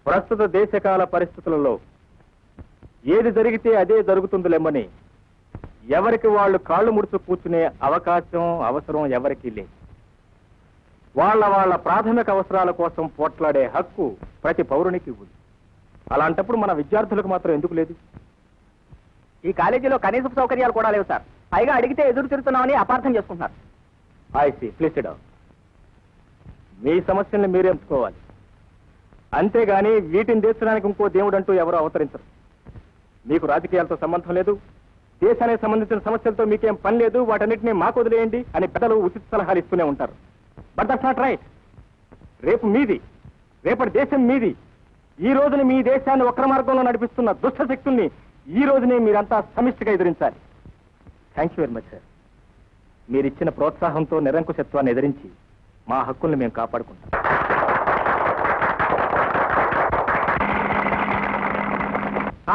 ప్రస్తుత దేశకాల పరిస్థితులలో ఏది జరిగితే అదే జరుగుతుందిలేమని ఎవరికి వాళ్ళు కాళ్ళు ముడుచు కూర్చునే అవకాశం అవసరం ఎవరికీ లేదు. వాళ్ళ ప్రాథమిక అవసరాల కోసం పోట్లాడే హక్కు ప్రతి పౌరునికి ఉంది. అలాంటప్పుడు మన విద్యార్థులకు మాత్రం ఎందుకు లేదు? ఈ కాలేజీలో కనీస సౌకర్యాలు కూడా లేవు సార్. పైగా అడిగితే ఎదురు తిరుగుతున్నామని అపార్థం చేసుకుంటున్నారు. ప్లీజ్ మీ సమస్యల్ని మీరే ఎంచుకోవాలి. అంతేగాని వీటిని తీర్చడానికి ఇంకో దేవుడు అంటూ ఎవరో అవతరించరు. మీకు రాజకీయాలతో సంబంధం లేదు, దేశానికి సంబంధించిన సమస్యలతో మీకేం పని లేదు, వాటన్నిటినీ మాకు వదిలేయండి అని పెద్దలు ఉచిత సలహాలు ఇస్తూనే ఉంటారు. But that's not right. రేపు మీది, రేపటి దేశం మీది. ఈ రోజున మీ దేశాన్ని వక్ర మార్గంలో నడిపిస్తున్న దుష్ట శక్తుల్ని ఈ రోజునే మీరంతా సమిష్టిగా ఎదిరించాలి. Thank you very much sir. మీరిచ్చిన ప్రోత్సాహంతో నిరంకుశత్వాన్ని ఎదిరించి మా హక్కుల్ని మేము కాపాడుకుంటాం.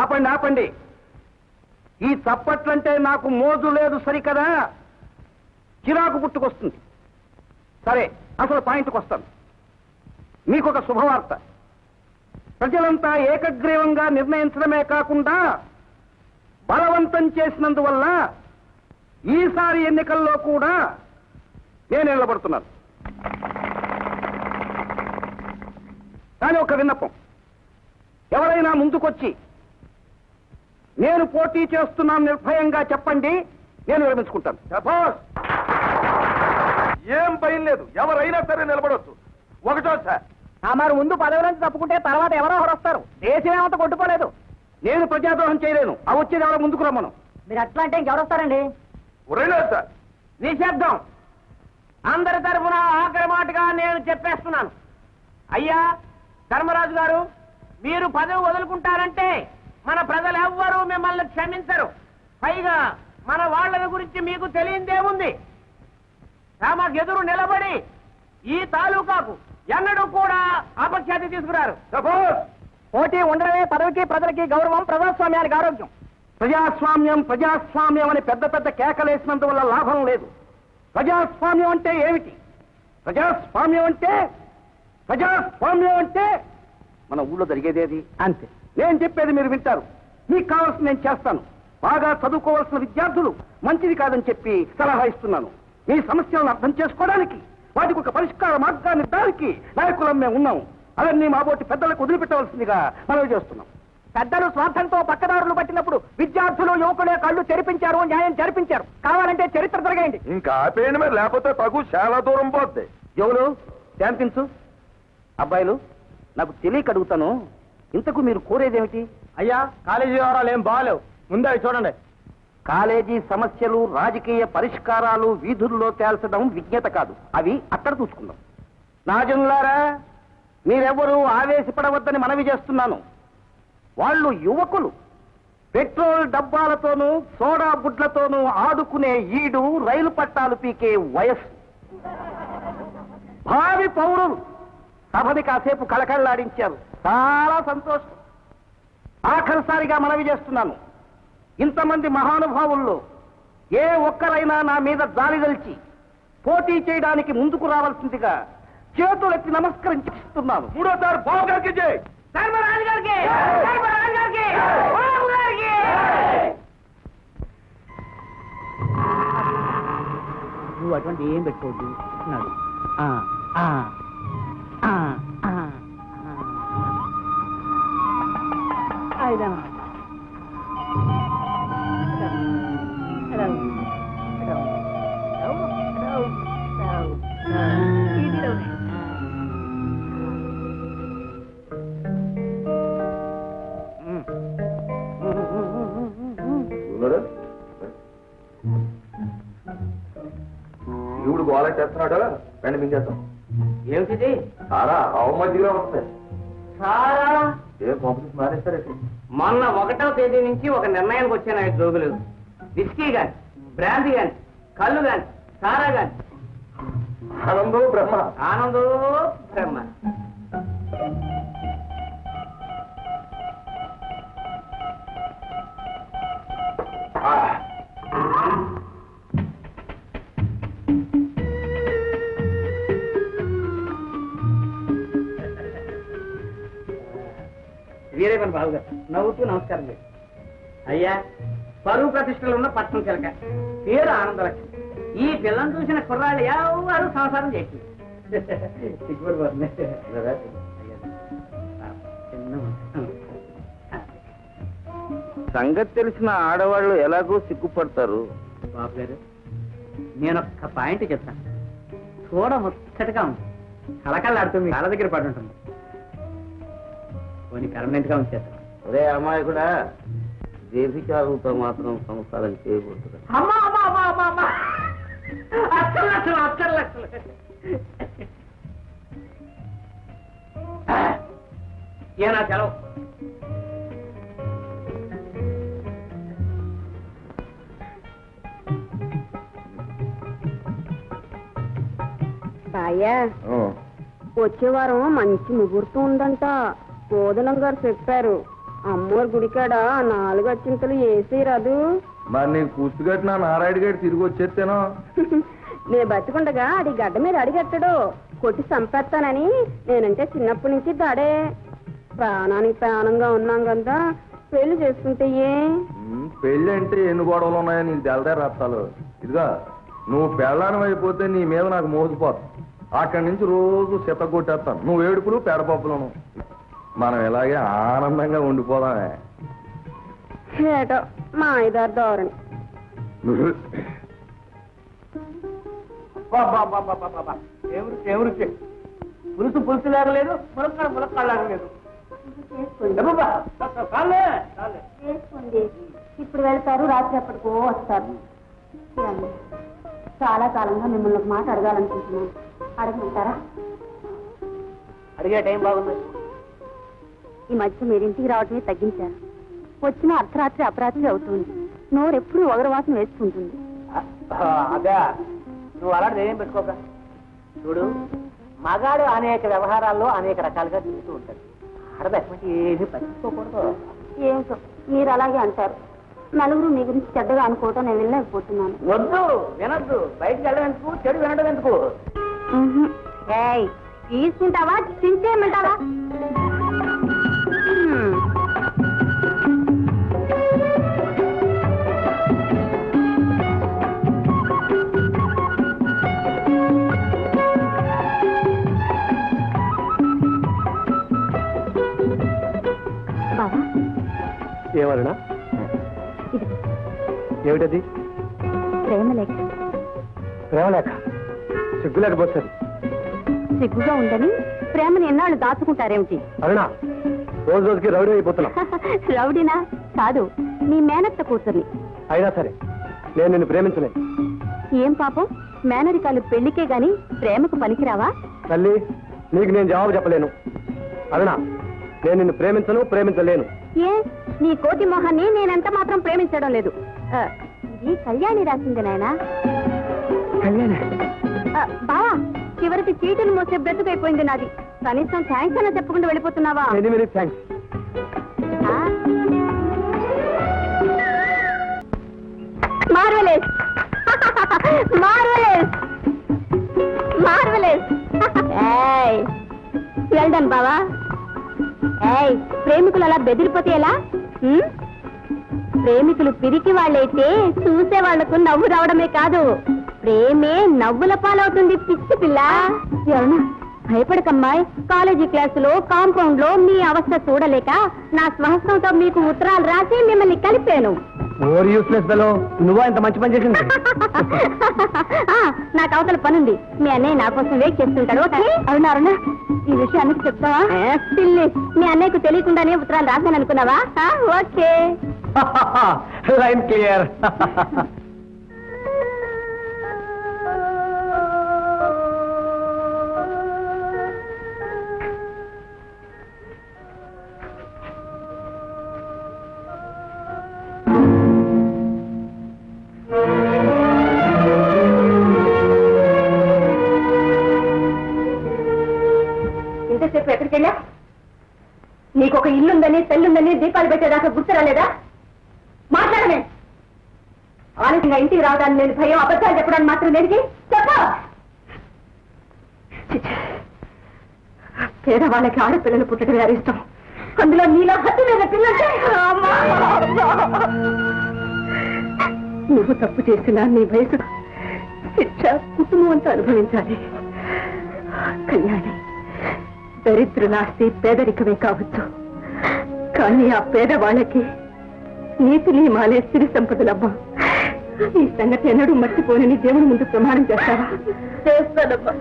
ఆపండి ఆపండి. ఈ చప్పట్లంటే నాకు మోజు లేదు సరికదా, చిరాకు పుట్టుకొస్తుంది. సరే, అసలు పాయింట్కి వస్తాను. మీకొక శుభవార్త. ప్రజలంతా ఏకగ్రీవంగా నిర్ణయించడమే కాకుండా బలవంతం చేసినందువల్ల ఈసారి ఎన్నికల్లో కూడా నేను నిలబడుతున్నాను. కానీ ఒక విన్నపం, ఎవరైనా ముందుకొచ్చి నేను పోటీ చేస్తున్నాను నిర్భయంగా చెప్పండి, నేను విరమించుకుంటాను. ఏం భయం లేదు, ఎవరైనా సరే నిలబడవచ్చు. ఒకటో సార్, మరి ముందు పదవి నుంచి తప్పుకుంటే తర్వాత ఎవరో ఒకరు వస్తారు. దేశం ఏమంతా కొట్టుకోలేదు. నేను ప్రజాద్రోహం చేయలేను. ఆ వచ్చేది ఎవరో ముందుకు రమ్మను. మీరు అట్లా అంటే ఇంకెవరు వస్తారండి? లేదు సార్. నిశ్శబ్దం. అందరి తరఫున ఆఖరి మాటగా నేను చెప్పేస్తున్నాను. అయ్యా ధర్మరాజు గారు, మీరు పదవి వదులుకుంటారంటే మన ప్రజలు ఎవ్వరూ మిమ్మల్ని క్షమించరు. పైగా మన వాళ్ళ గురించి మీకు తెలియదేముంది? మాకు ఎదురు నిలబడి ఈ తాలూకాకు ఎన్నడూ కూడా అపఖ్యాతి తీసుకురారు. పోటీ ఉండడమే పదవికి ప్రజలకి గౌరవం, ప్రజాస్వామ్యానికి ఆరోగ్యం. ప్రజాస్వామ్యం ప్రజాస్వామ్యం అని పెద్ద పెద్ద కేకలేసినందువల్ల లాభం లేదు. ప్రజాస్వామ్యం అంటే ఏమిటి? ప్రజాస్వామ్యం అంటే మన ఊళ్ళో జరిగేదేది అంతే. నేను చెప్పేది మీరు వింటారు. మీకు కావాల్సింది నేను చేస్తాను. బాగా చదువుకోవాల్సిన విద్యార్థులు మంచిది కాదని చెప్పి సలహా ఇస్తున్నాను. మీ సమస్యలను అర్థం చేసుకోవడానికి, వాటికి ఒక పరిష్కార మార్గాన్ని ఇవ్వడానికి నాయకులం మేము ఉన్నాం. అవన్నీ మాబోటి పెద్దలకు వదిలిపెట్టవలసిందిగా మనవి చేస్తున్నాం. పెద్దలు స్వార్థంతో పక్కదారులు పట్టినప్పుడు విద్యార్థులు యువకులే కళ్ళు తెరిపించారు, న్యాయం జరిపించారు. కావాలంటే చరిత్ర తిరగండి. ఇంకా ఆపేయండి మరి, లేకపోతే తగు చాలా దూరం పోద్ది. యువలు శాంతించు. అబ్బాయిలు, నాకు తెలియక అడుగుతాను, ఇంతకు మీరు కోరేదేమిటి? అయ్యా, కాలేజీ వ్యవహారాలు ఏం బాగాలేవు, ముందే చూడండి. కాలేజీ సమస్యలు, రాజకీయ పరిష్కారాలు వీధుల్లో తేల్చడం విజ్ఞత కాదు. అవి అక్కడ చూసుకుందాం. నాజనులారా, మీరెవ్వరూ ఆవేశపడవద్దని మనవి చేస్తున్నాను. వాళ్ళు యువకులు. పెట్రోల్ డబ్బాలతోనూ సోడా బుడ్లతోనూ ఆడుకునే ఈడు రైలు పట్టాలు పీకే వయస్సు. భావి పౌరులు సభని కాసేపు కళకళలాడించారు. చాలా సంతోషం. ఆఖరిసారిగా మనవి చేస్తున్నాను, ఇంతమంది మహానుభావుల్లో ఏ ఒక్కరైనా నా మీద జాలిదలిచి పోటీ చేయడానికి ముందుకు రావాల్సిందిగా చేతులెత్తి నమస్కరించిస్తున్నాను. మూడోసారి బాబు గారికి జై. ధర్మరాజు గారికి, ధర్మరాజు గారికి, బాబు గారికి. నువ్వు అటువంటి ఏం పెట్టుకోవద్దు. ఈవిడు గోళ చేస్తున్నాడు, రండి మింగేస్తాం. ఏమిటిది? సారా అవమతిగా వస్తాయి. సారా ఏ కాంపిటీషన్ మానేస్తారేంటి? మొన్న 1వ తేదీ నుంచి ఒక నిర్ణయానికి వచ్చాను. జోగులు విస్కీ గాని, బ్రాందీ గాని, కళ్ళు గాని, సారా గాని. ఆనందో బ్రహ్మ. ఆనందో బ్రహ్మ. మీరే మన బాబుగారు నవ్వుతూ నమస్కారం చేయండి. అయ్యా, పరువు ప్రతిష్టలు ఉన్న పట్నం చిలక, పేరు ఆనందలక్ష్మి. ఈ పిల్లని చూసిన కుర్రాళ్ళు ఎవరు సంసారం చేయట్లేదు. సిగ్గుపడిపోతుంది. సంగతి తెలిసిన ఆడవాళ్ళు ఎలాగో సిగ్గుపడతారు. బాబు గారు, నేను ఒక్క పాయింట్ చెప్తాను. చూడ ముచ్చటగా ఉంది, కళకళలాడుతుంది, కాళ్ళ దగ్గర పడి ఉంటుంది. పోనీ పర్మనెంట్ గా ఉంచేస్తాను. ఒరే అమ్మాయి కూడా దేశికాలతో మాత్రం సంసారం చేయకూడదు. అమ్మా అమ్మా అమ్మా అమ్మా అమ్మా, అక్షర లక్షలు అక్షర లక్షలు. ఏనా సెలవు. బాయ్యా, వచ్చే వారం మంచి ముహూర్తం ఉందంట. బోధనం గారు చెప్పారు. అమ్మవారి గుడికాడ 4 అచ్చింతలు వేసి రాదు. మరి నీకు పుస్తకట్టిన నారాయణ గారు తిరిగి వచ్చేస్తేనో. నే బతికుండగా అది గడ్డ మీద అడిగెట్టడు. కొట్టి చంపేస్తానని నేనంటే చిన్నప్పటి నుంచి దాడే. ప్రాణానికి ప్రాణంగా ఉన్నాం కదా, పెళ్లి చేసుకుంటే ఏ? పెళ్లి అంటే ఎన్ని గొడవలు ఉన్నాయో నీకు తెలదే రత్తాలు. ఇదిగా నువ్వు పెళ్ళానం అయిపోతే నీ మీద నాకు మోసిపోతావు. అక్కడి నుంచి రోజు చెత్త కొట్టేస్తాను. నువ్వు ఏడుపులు పెడపప్పులను. మనం ఇలాగే ఆనందంగా ఉండిపోదామే. ఏటో మా ఐదారు ధోరణి. ఎవరు పులుసు పులుసు లాగలేదు, ములక్కాడ ములక్కాడ లాగలేదు. ఇప్పుడు వెళ్తారు, రాత్రి ఎప్పటికో వస్తారు. చాలా కాలంగా మిమ్మల్ని ఒక మాట అడగాలనుకుంటున్నాను. అడగమంటారా? అడిగే టైం బాగుంది. ఈ మధ్య మీరు ఇంటికి రావడమే తగ్గించారు. వచ్చిన అర్ధరాత్రి అపరాత్రి అవుతుంది. నోరెప్పుడు ఒగరవాసన వేసుకుంటుంది. అదే, నువ్వు అలాంటి ఏం పెట్టుకోక. చూడు, మగాడు అనేక వ్యవహారాల్లో అనేక రకాలుగా తిరుగుతూ ఉంటాడు. ఆడది అటువంటి ఏది పట్టించుకోకూడదు. ఏమిటో మీరు అలాగే అంటారు. నలుగురు మీ గురించి చెడ్డగా అనుకోవటం నేను వెళ్ళలేకపోతున్నాను. వద్దు, వినద్దు. బయటికి వెళ్ళడం ఎందుకు, చెడు వినడం ఎందుకు? తీసుకుంటావా, చించేయమంటావా? బాబా, ఏమన్నా? ఇది ఏమిటది? ప్రేమలేఖ. ప్రేమలేఖ? సిగ్గులేకపోతుంది. సిగ్గుగా ఉందని ప్రేమని ఎన్నాళ్ళు దాచుకుంటారేమిటి? అరుణా, రోజు రోజుకి రౌడీ అయిపోతున్నా. రౌడీనా? కాదు, నీ మేనత్త కూతుర్ని. అయినా సరే నేను నిన్ను ప్రేమించలేదు. ఏం పాపం, మేనరికాలు పెళ్లికే గాని ప్రేమకు పనికిరావా? తల్లి, నీకు నేను జవాబు చెప్పలేను. అరుణా, నేను నిన్ను ప్రేమించను, ప్రేమించలేను. ఏ, నీ కోటి మొహాన్ని నేనెంత మాత్రం ప్రేమించడం లేదు. ఇది కళ్యాణి రాసింది నాయనా. కళ్యాణి? బావా, చివరికి చీటీలు మోసే బ్రతుకైపోయింది నాది. కనీసం థ్యాంక్స్ అన్న చెప్పకుండా వెళ్ళిపోతున్నావా? Very thanks. Marvellous, marvellous, marvellous. Well done బావా. ప్రేమికులు అలా బెదిరిపోతే ఎలా? ప్రేమికులు పిరికి వాళ్ళైతే చూసే వాళ్లకు నవ్వు రావడమే కాదు, ప్రేమే నవ్వుల పాలవుతుంది. పిచ్చి పిల్ల. ఎవరన్నా భయపడకమ్మాయి. కాలేజీ క్లాసులో కాంపౌండ్ లో మీ అవస్థ చూడలేక నా స్వహస్తంతో మీకు ఉత్తరాలు రాసి మిమ్మల్ని కలిపాను. నువ్వా ఇంత మంచి పని చేసింది? నాకు అవతల పనుంది. మీ అన్నయ్య నా కోసం వెయిట్ చేస్తుంటాడు. ఓకే? అవునా అరుణా, ఈ విషయం అన్నకి చెప్తావా? పిల్లి, మీ అన్నయ్యకు తెలియకుండానే ఉత్తరాలు రాశాను అనుకున్నావా? Okay, line clear. ఇంతసేపు ఎక్కడికి వెళ్ళా? నీకు ఒక ఇల్లుందని, తెల్లుందని దీపాలు పెట్టేదాకా గుర్తు రాలేదా? మాట్లాడమే. ఆలస్యంగా ఇంటికి రావడానికి నేను భయం, అబద్ధాలు చెప్పడానికి మాత్రం దేనికి? చెప్పు. పేదవాళ్ళకి ఆడపిల్లలు పుట్టడం అరిష్టం. అందులో నీలో హత్య మీద పిల్లంటే నువ్వు తప్పు చేసినా నీ వయసు శిక్ష కుటుంబం అంతా అనుభవించాలి. కళ్యాణి, దరిద్రులాస్తి పేదరికమే కావచ్చు, కానీ ఆ పేదవాళ్ళకి నీతిని మాలే సిరి సంపదలమ్మా. ఈ సంగతి ఎన్నడూ మర్చిపోని దేవుని ముందు ప్రమాణం చేస్తావా? చేస్తానమ్మా.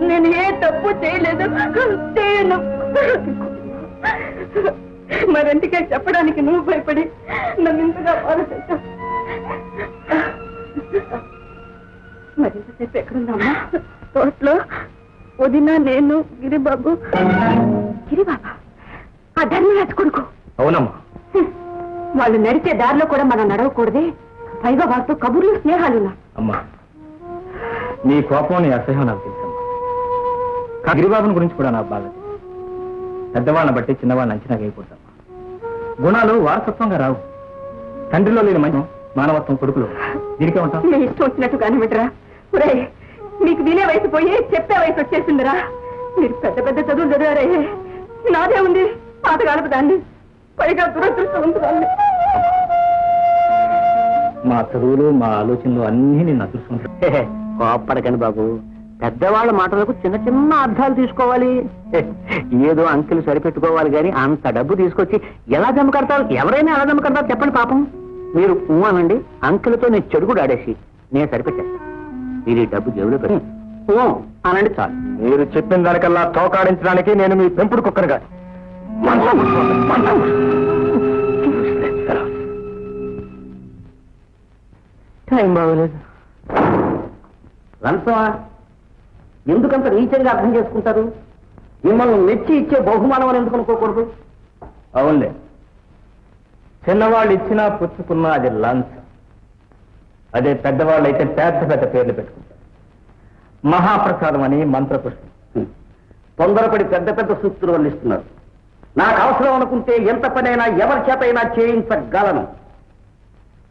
నేను ఏ తప్పు చేయలేదు, చేయను. మరింటికే చెప్పడానికి నువ్వు భయపడి నన్ను ఇంతగా బాధ చేశావు. మరింతసేపు ఎక్కడున్నామా? తోటలో వదిన, నేను, గిరిబాబు. గిరిబాబా ఆ ధర్మరాజు కొడుకు? అవునమ్మా. వాళ్ళు నడిచే దారిలో కూడా మనం నడవకూడదే, పైగా వారితో కబుర్లు స్నేహాలున్నా. అమ్మా, నీ కోపం, నీ అసహ్యం నాకు తెలుసమ్మా. గిరిబాబుని గురించి కూడా నాకు బాగా తెలుసు. పెద్దవాళ్ళని బట్టి చిన్నవాళ్ళని అంచనా వేయకూడదమ్మా. గుణాలు వారసత్వంగా రావు. తండ్రిలో లేని మంచి మానవత్వం కొడుకులు. దీనికే ఉంటాం. మీ ఇష్టం వచ్చినట్టు కానివ్వటరా. ఒరే, మీకు వినే వయసు పోయి చెప్పే వయసు వచ్చేసిందిరా. మీరు పెద్ద పెద్ద చదువులు చదివారే, నాదే ఉంది పాతకాలపు దాన్ని, పైగా దురదృష్టవంతురాన్ని. మా చదువులు, మా ఆలోచనలు అన్నీ నేను అదృష్టం. కోప్పడకండి బాబు, పెద్దవాళ్ళ మాటలకు చిన్న చిన్న అర్థాలు తీసుకోవాలి. ఏదో అంకెలు సరిపెట్టుకోవాలి కానీ అంత డబ్బు తీసుకొచ్చి ఎలా జమ కడతారు? ఎవరైనా ఎలా జమ కడతారు చెప్పండి. పాపం మీరు అనండి, అంకెలతో నేను చెడుగుడు ఆడేసి నేను సరిపెట్టేస్తాను. మీరు ఈ డబ్బు జేబులో పెట్టి అనండి చాలు. మీరు చెప్పిన దానికల్లా తోకాడించడానికి నేను మీ పెంపుడు కుక్కరుగా. టైం బాగోలేదు. లంచమా? ఎందుకంత నీచంగా అర్థం చేసుకుంటారు? మిమ్మల్ని మెచ్చి ఇచ్చే బహుమానం అని ఎందుకు అనుకోకూడదు? అవునులే, చిన్నవాళ్ళు ఇచ్చినా పుచ్చుకున్నా అది లంచ్. అదే పెద్దవాళ్ళు అయితే పెద్ద పెద్ద పేర్లు పెట్టుకుంటారు. మహాప్రసాదం అని, మంత్రపుష్పం. తొందరపడి పెద్ద పెద్ద సూక్తులు వల్లిస్తున్నారు. నాకు అవసరం అనుకుంటే ఎంత పనైనా ఎవరి చేతైనా చేయించగలను.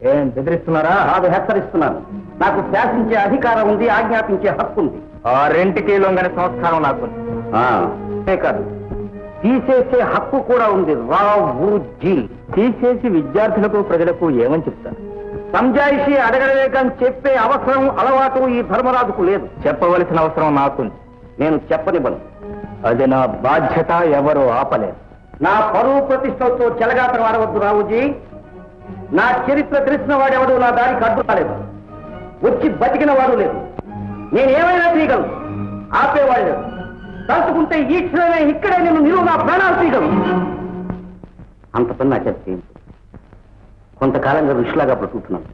ఏం బెదిరిస్తున్నారా? కాదు, హెచ్చరిస్తున్నాను. నాకు శాసించే అధికారం ఉంది, ఆజ్ఞాపించే హక్కు ఉంది. ఆ రెంటికి లొంగని సంస్కారం నాకు కాదు, తీసేసే హక్కు కూడా ఉంది. రావుజీ తీసేసి విద్యార్థులకు, ప్రజలకు ఏమని చెప్తారు? సంజాయిషి అడగడమే కానీ చెప్పే అవసరం, అలవాటు ఈ ధర్మరాజుకు లేదు. చెప్పవలసిన అవసరం నాకుంది. నేను చెప్పనివ్వను. అది నా బాధ్యత, ఎవరు ఆపలేరు. నా పరువు ప్రతిష్టలతో చెలగాటం ఆడవద్దు రావుజీ. నా చరిత్ర తెలిసిన వాడెవడు నా దారికి అడ్డు రాలేదు, వచ్చి బతికిన వాడు లేదు. నేనేమైనా తీయగలను, ఆపేవాళ్ళు తలుచుకుంటే ఈ క్షణమే ఇక్కడే నేను నిలువు నా ప్రాణాలు తీయగలను. అంత పని నా చేత చేయించు. కొంతకాలంగా ఋషిలాగా బ్రతుకుతున్నాను.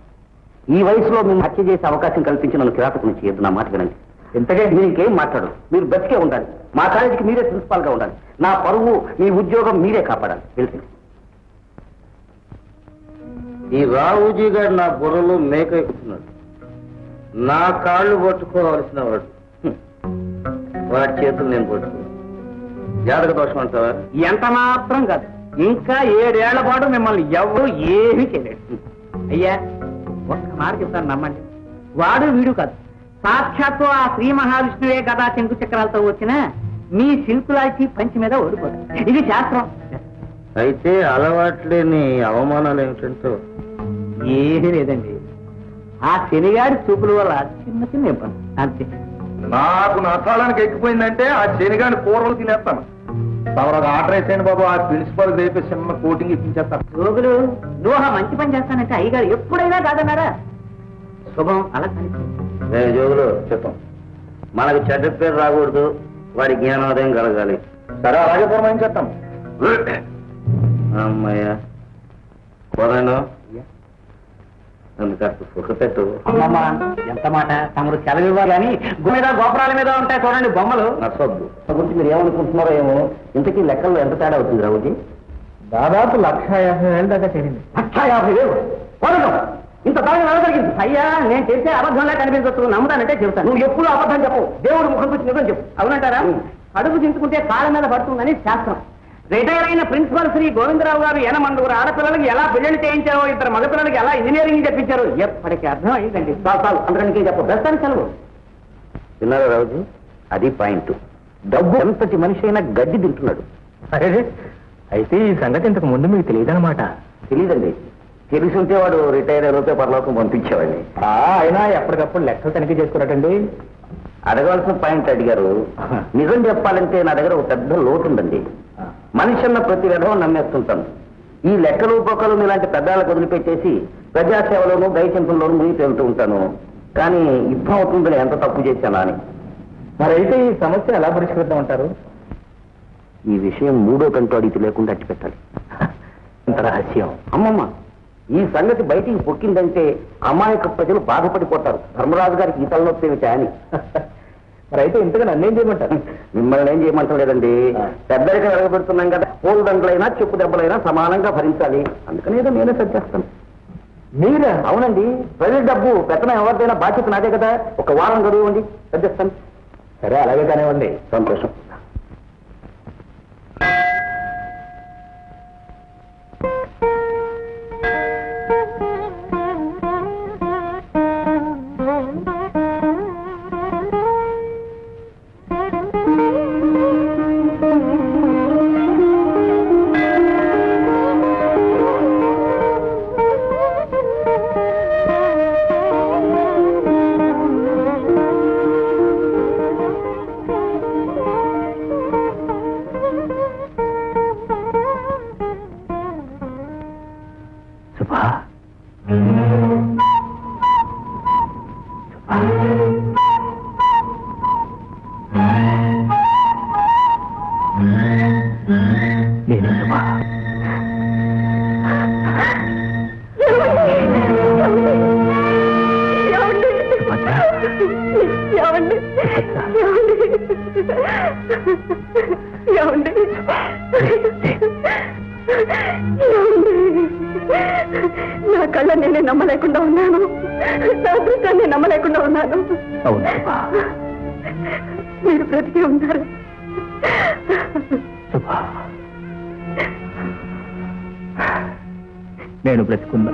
ఈ వయసులో మేము హత్య చేసే అవకాశం కల్పించి నన్ను కిరాతకుని చేయొద్దు. నా మాట వినండి. ఇంతకే మీకేం మాట్లాడు. మీరు బతికే ఉండాలి. మా కాలేజీకి మీరే ప్రిన్సిపాల్ గా ఉండాలి. నా పరువు, మీ ఉద్యోగం మీరే కాపాడాలి. వెళ్తే ఈ రావుజీ గారు నా బుర్రలో మేక ఎక్కుతున్నాడు. నా కాళ్ళు పట్టుకోవాల్సిన వాడు. వాడి చేతులు నేను పట్టుకో. జాతక దోషం అంటావా? ఎంత మాత్రం కాదు. ఇంకా 7 ఏళ్ల పాటు మిమ్మల్ని ఎవరు ఏమీ చేయలేదు. అయ్యా, ఒక్క మాట చెప్తాను, నమ్మండి. వాడు వీడు కాదు, సాక్షాత్తు ఆ శ్రీ మహావిష్ణువే కదా శంకు చక్రాలతో వచ్చిన మీ శిల్పులాచి పంచి మీద ఓడిపోతాడు. ఇది శాస్త్రం. అయితే అలవాట్లేని అవమానాలు ఏమిటంటే ఏమీ లేదండి. ఆ శనిగాడి చూపుల వల్ల చిన్న చిన్న ఇబ్బంది అంతే. నాకు నష్టాలకు ఎక్కిపోయిందంటే ఆ శనిగాని కూరలు తినేస్తాను. తమకు ఆర్డర్ వేసేయండి బాబు. ఆ ప్రిన్సిపల్ రేపు చిన్న కోటింగ్ ఇప్పించేస్తాను. రోగులు నువ్వు మంచి పని చేస్తానంటే అయ్యగారు ఎప్పుడైనా కాదన్నారా? శుభం అలా నేను జోగులు చెప్పాం. మనకు చెడ్డ పేరు రాకూడదు, వాడి జ్ఞానోదయం కలగాలి. సరే, అలాగే పురమాయించేస్తాం. అమ్మయ్య కూరను నన్ను కాస్త సుఖపెట్టు. అమ్మమ్మ, ఎంత మాట! తమరు సెలవు ఇవ్వాలి కానీ మీద గోపురాల మీద ఉంటాయి చూడండి బొమ్మలు. నచ్చొద్దు. గురించి మీరు ఏమనుకుంటున్నారో ఏమో. ఇంతకీ లెక్కల్లో ఎంత తేడా అవుతుంది రావుజీ? దాదాపు 1,50,000 దాకా చేరింది. 1,50,000 ఇంత బాగా నడగలిగింది. అయ్యా, నేను చేసే అబద్ధంలా కనిపించవచ్చు. నమ్ముతానంటే చెబుతాను. నువ్వు ఎప్పుడు అబద్ధం చెప్పు. దేవుడు ముఖం చూసి నిజం చెప్పు. అవునంటారా? అడుగు దించుకుంటే కాళ్ళ మీద పడుతుందని శాస్త్రం. రిటైర్ అయిన ప్రిన్సిపల్ శ్రీ గోవిందరావు గారు 8 ఆడపిల్లలకి ఎలా పెళ్లి చేయించారో, 2 మగపిల్లలకి ఎలా ఇంజనీరింగ్ చెప్పించారో ఎప్పటికీ అర్థం అయిందండి. చాలు, అందరికి చెప్పు. ప్రస్తుతానికి సెలవు. విన్నారా రావుజీ? అది పాయింట్. డబ్బు ఎంతటి మనిషి అయినా గడ్డి తింటున్నాడు. అరే, అయితే ఈ సంగతి ఇంతకు ముందు మీకు తెలియదన్నమాట. తెలీదండి. తెలుసుంటే వాడు రిటైర్ అయిపోతే పరలోకం పంపించేవాడిని. అయినా ఎప్పటికప్పుడు లెక్కలు తనిఖీ చేసుకున్నట్టండి. అడగవలసిన పాయింట్ అడిగారు. నిజం చెప్పాలంటే నా దగ్గర ఒక పెద్ద లోటు ఉందండి. మనిషి అన్న ప్రతి విధం నమ్మేస్తుంటాను. ఈ లెక్కలు పొక్కలు ఇలాంటి పెద్దలకు వదిలిపెట్టేసి ప్రజాసేవలోనూ దయచింపుల్లోనూ మునిగి తేలుతూ ఉంటాను. కానీ యుద్ధం అవుతుందని ఎంత తప్పు చేశానా అని. మరైతే ఈ సమస్య ఎలా పరిష్కరిద్దాం అంటారు? ఈ విషయం మూడో కంటూ అడిగి లేకుండా అట్టిపెట్టాలి. ఇంత రహస్యం. అమ్మమ్మ, ఈ సంగతి బయటికి పొక్కిందంటే అమాయక ప్రజలు బాధపడిపోతారు. ధర్మరాజు గారికి ఈ తలనొప్పి ఏమిటా అని. మరైతే ఇంతగా నన్నేం చేయమంటారు? మిమ్మల్ని ఏం చేయమంటలేదండి. పెద్దరిగా వెలగబెడుతున్నాం కదా, పోలు దండలైనా చెప్పు దెబ్బలైనా సమానంగా భరించాలి. అందుకని ఏదో నేనే సజ్జేస్తాను. మీరా? అవునండి. ప్రజల డబ్బు పెత్తనం ఎవరిదైనా బాధ్యత నాదే కదా. ఒక వారం గడువు అండి, సజ్జేస్తాను. సరే, అలాగే కానివ్వండి. సంతోషం. నా కళ్ళ నేనే నమ్మలేకుండా ఉన్నాను. నా దృష్టాన్ని నమ్మలేకుండా ఉన్నాను. అవును, మీరు బ్రతికే ఉన్నారు. నేను బ్రతికున్నా.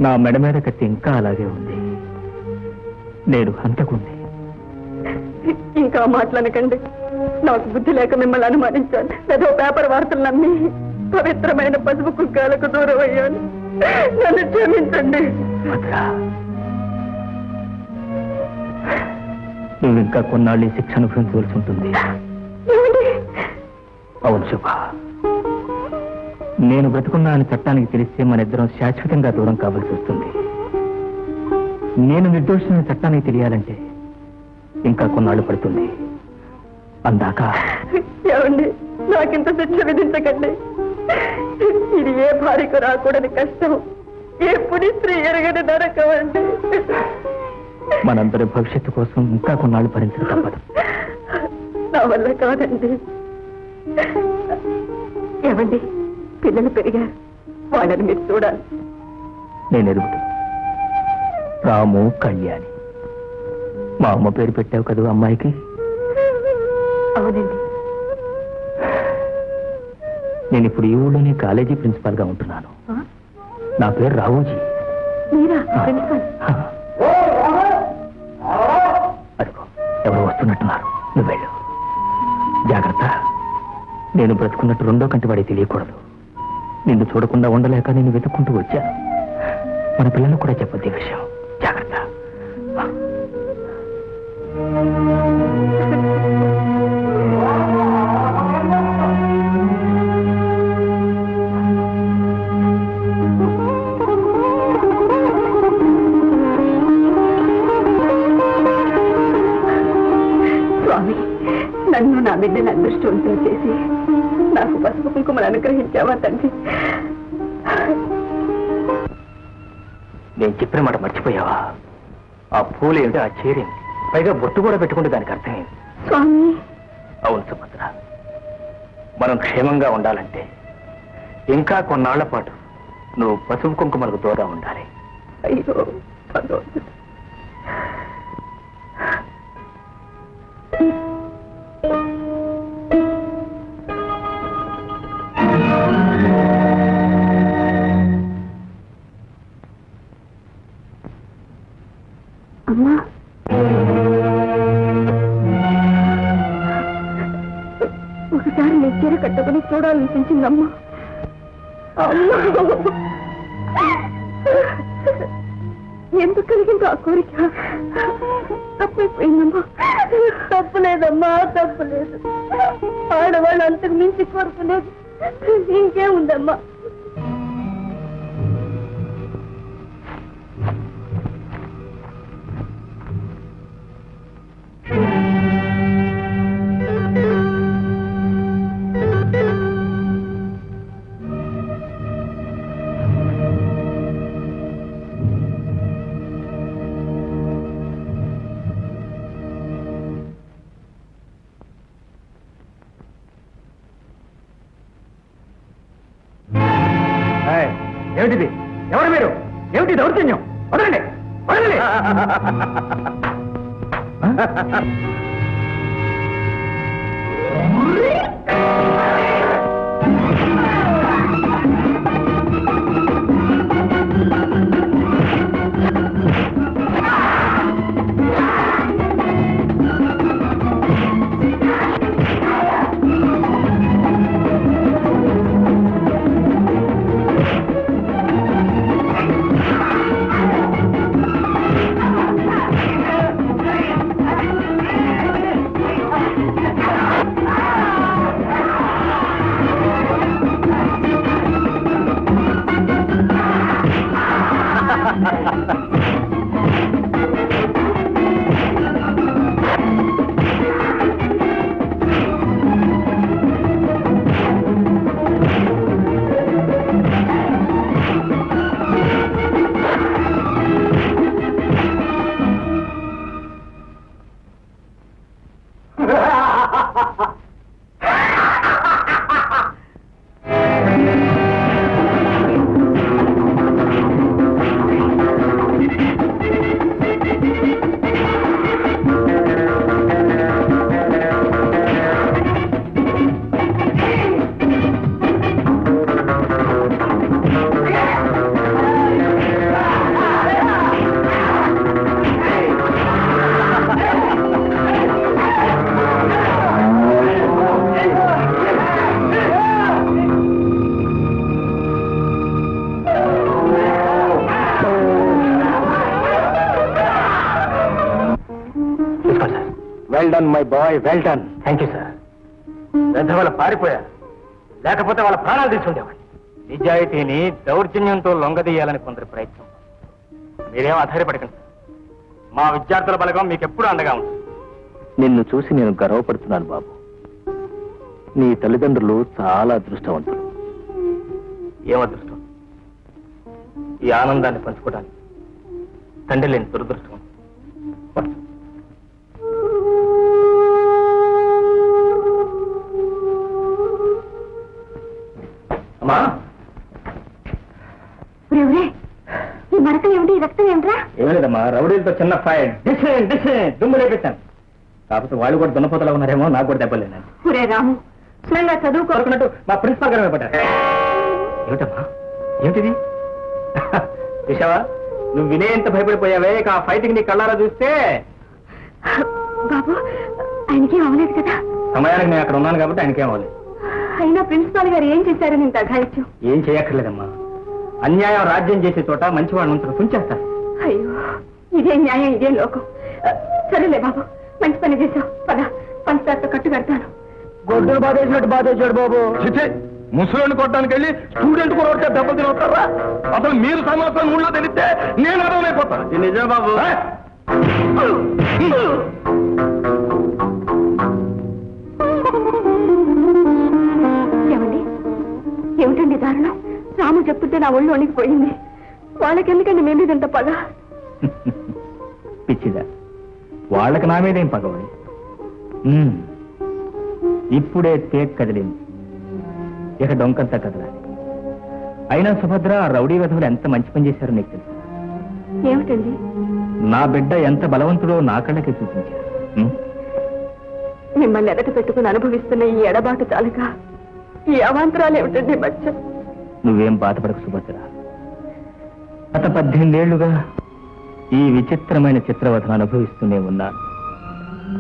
నా మెడ మీద కత్తి ఇంకా అలాగే ఉంది. నేను హంతకుంది. ఇంకా మాట్లాడకండి. నాకు బుద్ధి లేక మిమ్మల్ని అనుమానించాను. ఏదో పేపర్ వార్తలు నమ్మి పవిత్రమైన పసుపు కుక్కాలకు దూరం అయ్యాను. నన్ను క్షమించండి. నువ్వు ఇంకా కొన్నాళ్ళు ఈ శిక్ష అనుభవించవలసి ఉంటుంది. అవును శుభ, నేను బ్రతుకున్నా అని చట్టానికి తెలిస్తే మన ఇద్దరం శాశ్వతంగా దూరం కావాల్సి వస్తుంది. నేను నిర్దోషిని చట్టానికి తెలియాలంటే ఇంకా కొన్నాళ్ళు పడుతుంది. అందాక ఏమండి, నాకింత శిక్ష విధించకండి. ఇది ఏ భార్యకు రాకూడని కష్టం, ఏ పునిస్త్రీ ఎరగని నరకం అండి. మనందరి భవిష్యత్తు కోసం ఇంకా కొన్నాళ్ళు భరించక తప్పదు. నా వల్ల కాదండి. ఏమండి, పిల్లలు పెరిగారు, వాళ్ళని మీరు చూడాలి. నేను ఎరుగుతా. రాము, కళ్యాణి. మా అమ్మ పేరు పెట్టావు కదా అమ్మాయికి? అవునండి. నేను ఇప్పుడు ఈ ఊళ్ళోనే కాలేజీ ప్రిన్సిపాల్ గా ఉంటున్నాను. నా పేరు రావుజీ. మీరా ప్రిన్సిపాల్? అదిగో ఎవరు వస్తున్నట్టున్నారు. నువ్వు వెళ్ళు, జాగ్రత్త. నేను బ్రతుకున్నట్టు రెండో కంటి వాడి తెలియకూడదు. నిన్ను చూడకుండా ఉండలేక నేను వెతుక్కుంటూ వచ్చాను. మన పిల్లలకు కూడా చెప్పొద్దు ఈ విషయం. జాగ్రత్త. స్వామి, నన్ను నా బిడ్డను అదృష్టవంతం చేసి నాకు పసుపు కుంకుమలు అనుగ్రహించావా తండ్రి? నేను చెప్పిన మాట మర్చిపోయావా? ఆ పూలు ఏంటి, ఆ చీరేంటి, పైగా బొట్టు కూడా పెట్టుకుంటే దానికి అర్థమైంది. స్వామి. అవును సుభద్ర, మనం క్షేమంగా ఉండాలంటే ఇంకా కొన్నాళ్ల పాటు నువ్వు పసుపు కుంకుమలకు దూరం ఉండాలి. అయ్యో భగవంతుడు. అమ్మా, ఒకసారి నీ చీర కట్టుకుని చూడాలనిపించిందమ్మా. ఎందుకు కలిగిందో ఆ కోరిక? తప్పైపోయిందమ్మా. తప్పులేదమ్మా, తప్పులేదు. ఆడవాళ్ళు అంతకు మించి కోరుకునేది ఇంకేముందమ్మా. ఏమిటిది? ఎవరు మీరు? ఏమిటి దౌర్జన్యం? వదలండి, వదలండి. Well done my boy, well done. Thank you sir. పెద్ద వాళ్ళు పారిపోయారు, లేకపోతే వాళ్ళ ప్రాణాలు తీసుకుండేవాడిని. నిజాయితీని దౌర్జన్యంతో లొంగదీయాలని కొందరి ప్రయత్నం. మీరేం ఆధారపడకండి సార్. మా విద్యార్థుల బలగం మీకు ఎప్పుడూ అండగా ఉంటుంది. నిన్ను చూసి నేను గర్వపడుతున్నాను బాబు. నీ తల్లిదండ్రులు చాలా అదృష్టవంతులు. ఏం అదృష్టం? ఈ ఆనందాన్ని పంచుకోవడానికి తండ్రి లేని దురదృష్టం. అమ్మా, ఈ మరక ఏమిటి? రక్తం ఏమిట్రా? ఏమీ లేదమ్మా, రౌడీలతో చిన్న ఫైట్, దుమ్ము లేపెట్టాను. కాకపోతే వాళ్ళు కూడా దున్నపోతలా ఉన్నారేమో, నాకు కూడా దెబ్బలేనండి. ఒరే రాము, స్వయంగా కోరుకున్నట్టు మా ప్రిన్సిపాల్ గారు పడ్డారు. ఏమిటమ్మా, ఏమిటిది? చూసావా, నువ్వు వినేంత భయపడిపోయావే, ఇక ఆ ఫైటింగ్ నీ కళ్ళారా చూస్తే. బాబు, ఆయనకేం అవ్వలేదు కదా? సమయానికి నేను అక్కడ ఉన్నాను కాబట్టి ఆయనకేం అవ్వలేదు. అయినా ప్రిన్సిపాల్ గారు ఏం చేశారని ఇంత అఘాయిత్యం? ఏం చేయక్కర్లేదమ్మా. అన్యాయం రాజ్యం చేసే చోట మంచి వాళ్ళు ఉంచడం తుంచేస్తారు. అయ్యో, ఇదే న్యాయం, ఇదే లోకం. సరేలే బాబు, మంచి పని చేశావు. పద, పంచదారతో కట్టు కడతాను. గొడ్డును బాధేసినట్టు బాధేశాడు బాబు. ముసలిని కొట్టడానికి వెళ్ళి స్టూడెంట్ కూడా వచ్చే దెబ్బలు తినవుతారా? అసలు మీరు సంవత్సరం ఊళ్ళో తెలిస్తే నేను అర్థమైపోతాను. నిజం బాబు. ఏమండి, ఏమిటండి దారుణం? రాము చెప్తుంటే నా ఒళ్ళు వణికిపోయింది. వాళ్ళకెందుకండి మీ మీద ఇంత పగ? పిచ్చిదా, వాళ్ళకి నా మీదేం పగవాలి. ఇప్పుడే తేక్ కదిలింది, ఇక డొంకంతా కదలాలి. అయినా సుభద్ర, ఆ రౌడీ వెధవులు ఎంత మంచి పని చేశారో నీకు తెలుసు. ఏమిటండి? నా బిడ్డ ఎంత బలవంతుడో నా కళ్ళకి చూపించారు. మిమ్మల్ని ఎదట పెట్టుకుని అనుభవిస్తున్న ఈ ఎడబాటు చాలక ఈ అవాంతరాలు ఏమిటండి మధ్య? నువ్వేం బాధపడకు సుభద్ర. గత 18 ఏళ్లుగా ఈ విచిత్రమైన చిత్రవధను అనుభవిస్తూనే ఉన్నా.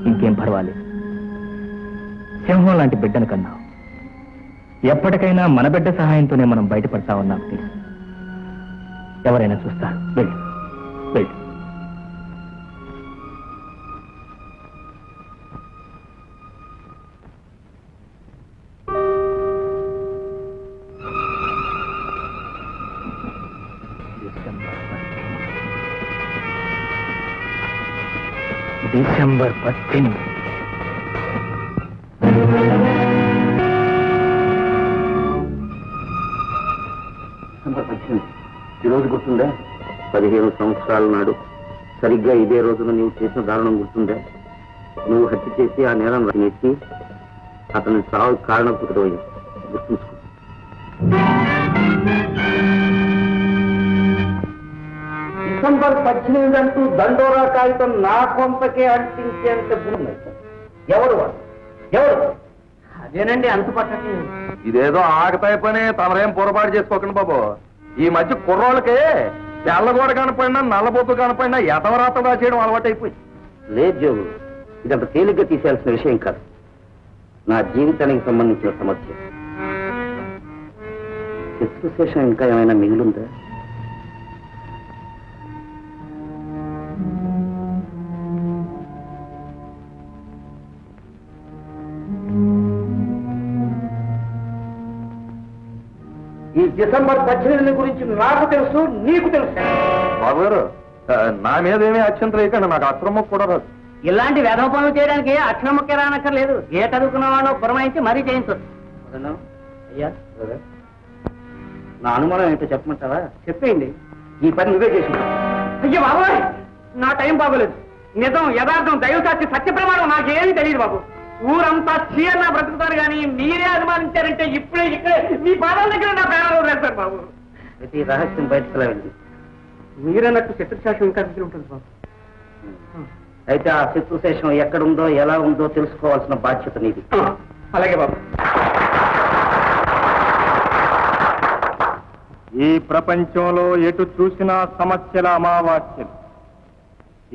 ఇంకేం పర్వాలేదు. సింహం లాంటి బిడ్డను కన్నావు. ఎప్పటికైనా మన బిడ్డ సహాయంతోనే మనం బయటపడతామని నాకు తెలుసు. ఎవరైనా చూస్తారు. వెళ్ళి వెళ్ళి. డిసెంబర్ 18. ఈరోజు గుర్తుందా? 15 సంవత్సరాల నాడు సరిగ్గా ఇదే రోజున నీవు చేసిన దారుణం గుర్తుందా? నువ్వు హత్య చేసి ఆ నేరం నెట్టి అతని చావు కారణభూతుడు అయ్యావు. గుర్తుంచుకో. డిసెంబర్ 18 అంటూ దండోరా కాగితం నా కొంపకే అంటించేంత భూమి. ఎవరు వాడు? ఎవరు? అదేనండి అంత పట్టట్లేదు. ఇదేదో ఆగతాయి పని, తమరేం పొరపాటు చేసుకోకండి బాబు. ఈ మధ్య కుర్రోళ్ళకి తెల్లగోడ కనపడినా నల్లబొత్తు కనపడినా ఎతవరాతగా చేయడం అలవాటైపోయి. లేదు జోగు, ఇదంత తేలిగ్గా తీసేయాల్సిన విషయం కాదు. నా జీవితానికి సంబంధించిన సమస్య. శత్రుశేషం ఇంకా ఏమైనా మిగిలిందా? ఈ డిసెంబర్ 18 గురించి నాకు తెలుసు, నీకు తెలుసు. బాబు గారు, నా మీద ఏమీ అత్యంత లేకండి. నాకు అక్రమం కూడా రాదు. ఇలాంటి వేధవ పనులు చేయడానికి అక్షరముఖ్య రానక్కర్లేదు. ఏ చదువుకున్నవాడో పురమాయించి మరీ చేయించు. అయ్యా, నా అనుమానం ఏంటో చెప్పమంటావా? చెప్పేయండి. ఈ పని నువ్వే చేసింది. అయ్యో బాబోయ్, నా టైం బాగోలేదు. నిజం, యథార్థం, దైవసాక్షి, సత్య ప్రమాణం నాకేమీ తెలియదు బాబు. ఊరంతా చీరన్నా బ్రతుకుతారు కానీ మీరే అనుమానించారంటే ఇప్పుడే ఇక్కడే మీ పాదాల దగ్గర నా ప్రాణాలు వేస్తారు బాబు. ప్రతి రహస్యం బయటకు వెళ్ళండి. మీరన్నట్టు శత్రుశాస్త్రం ఇంకా దగ్గర ఉంటుంది బాబు. అయితే ఆ శత్రుశేషం ఎక్కడుందో ఎలా ఉందో తెలుసుకోవాల్సిన బాధ్యత నీది. అలాగే బాబు. ఈ ప్రపంచంలో ఎటు చూసినా సమస్యల అమావాస్యలు.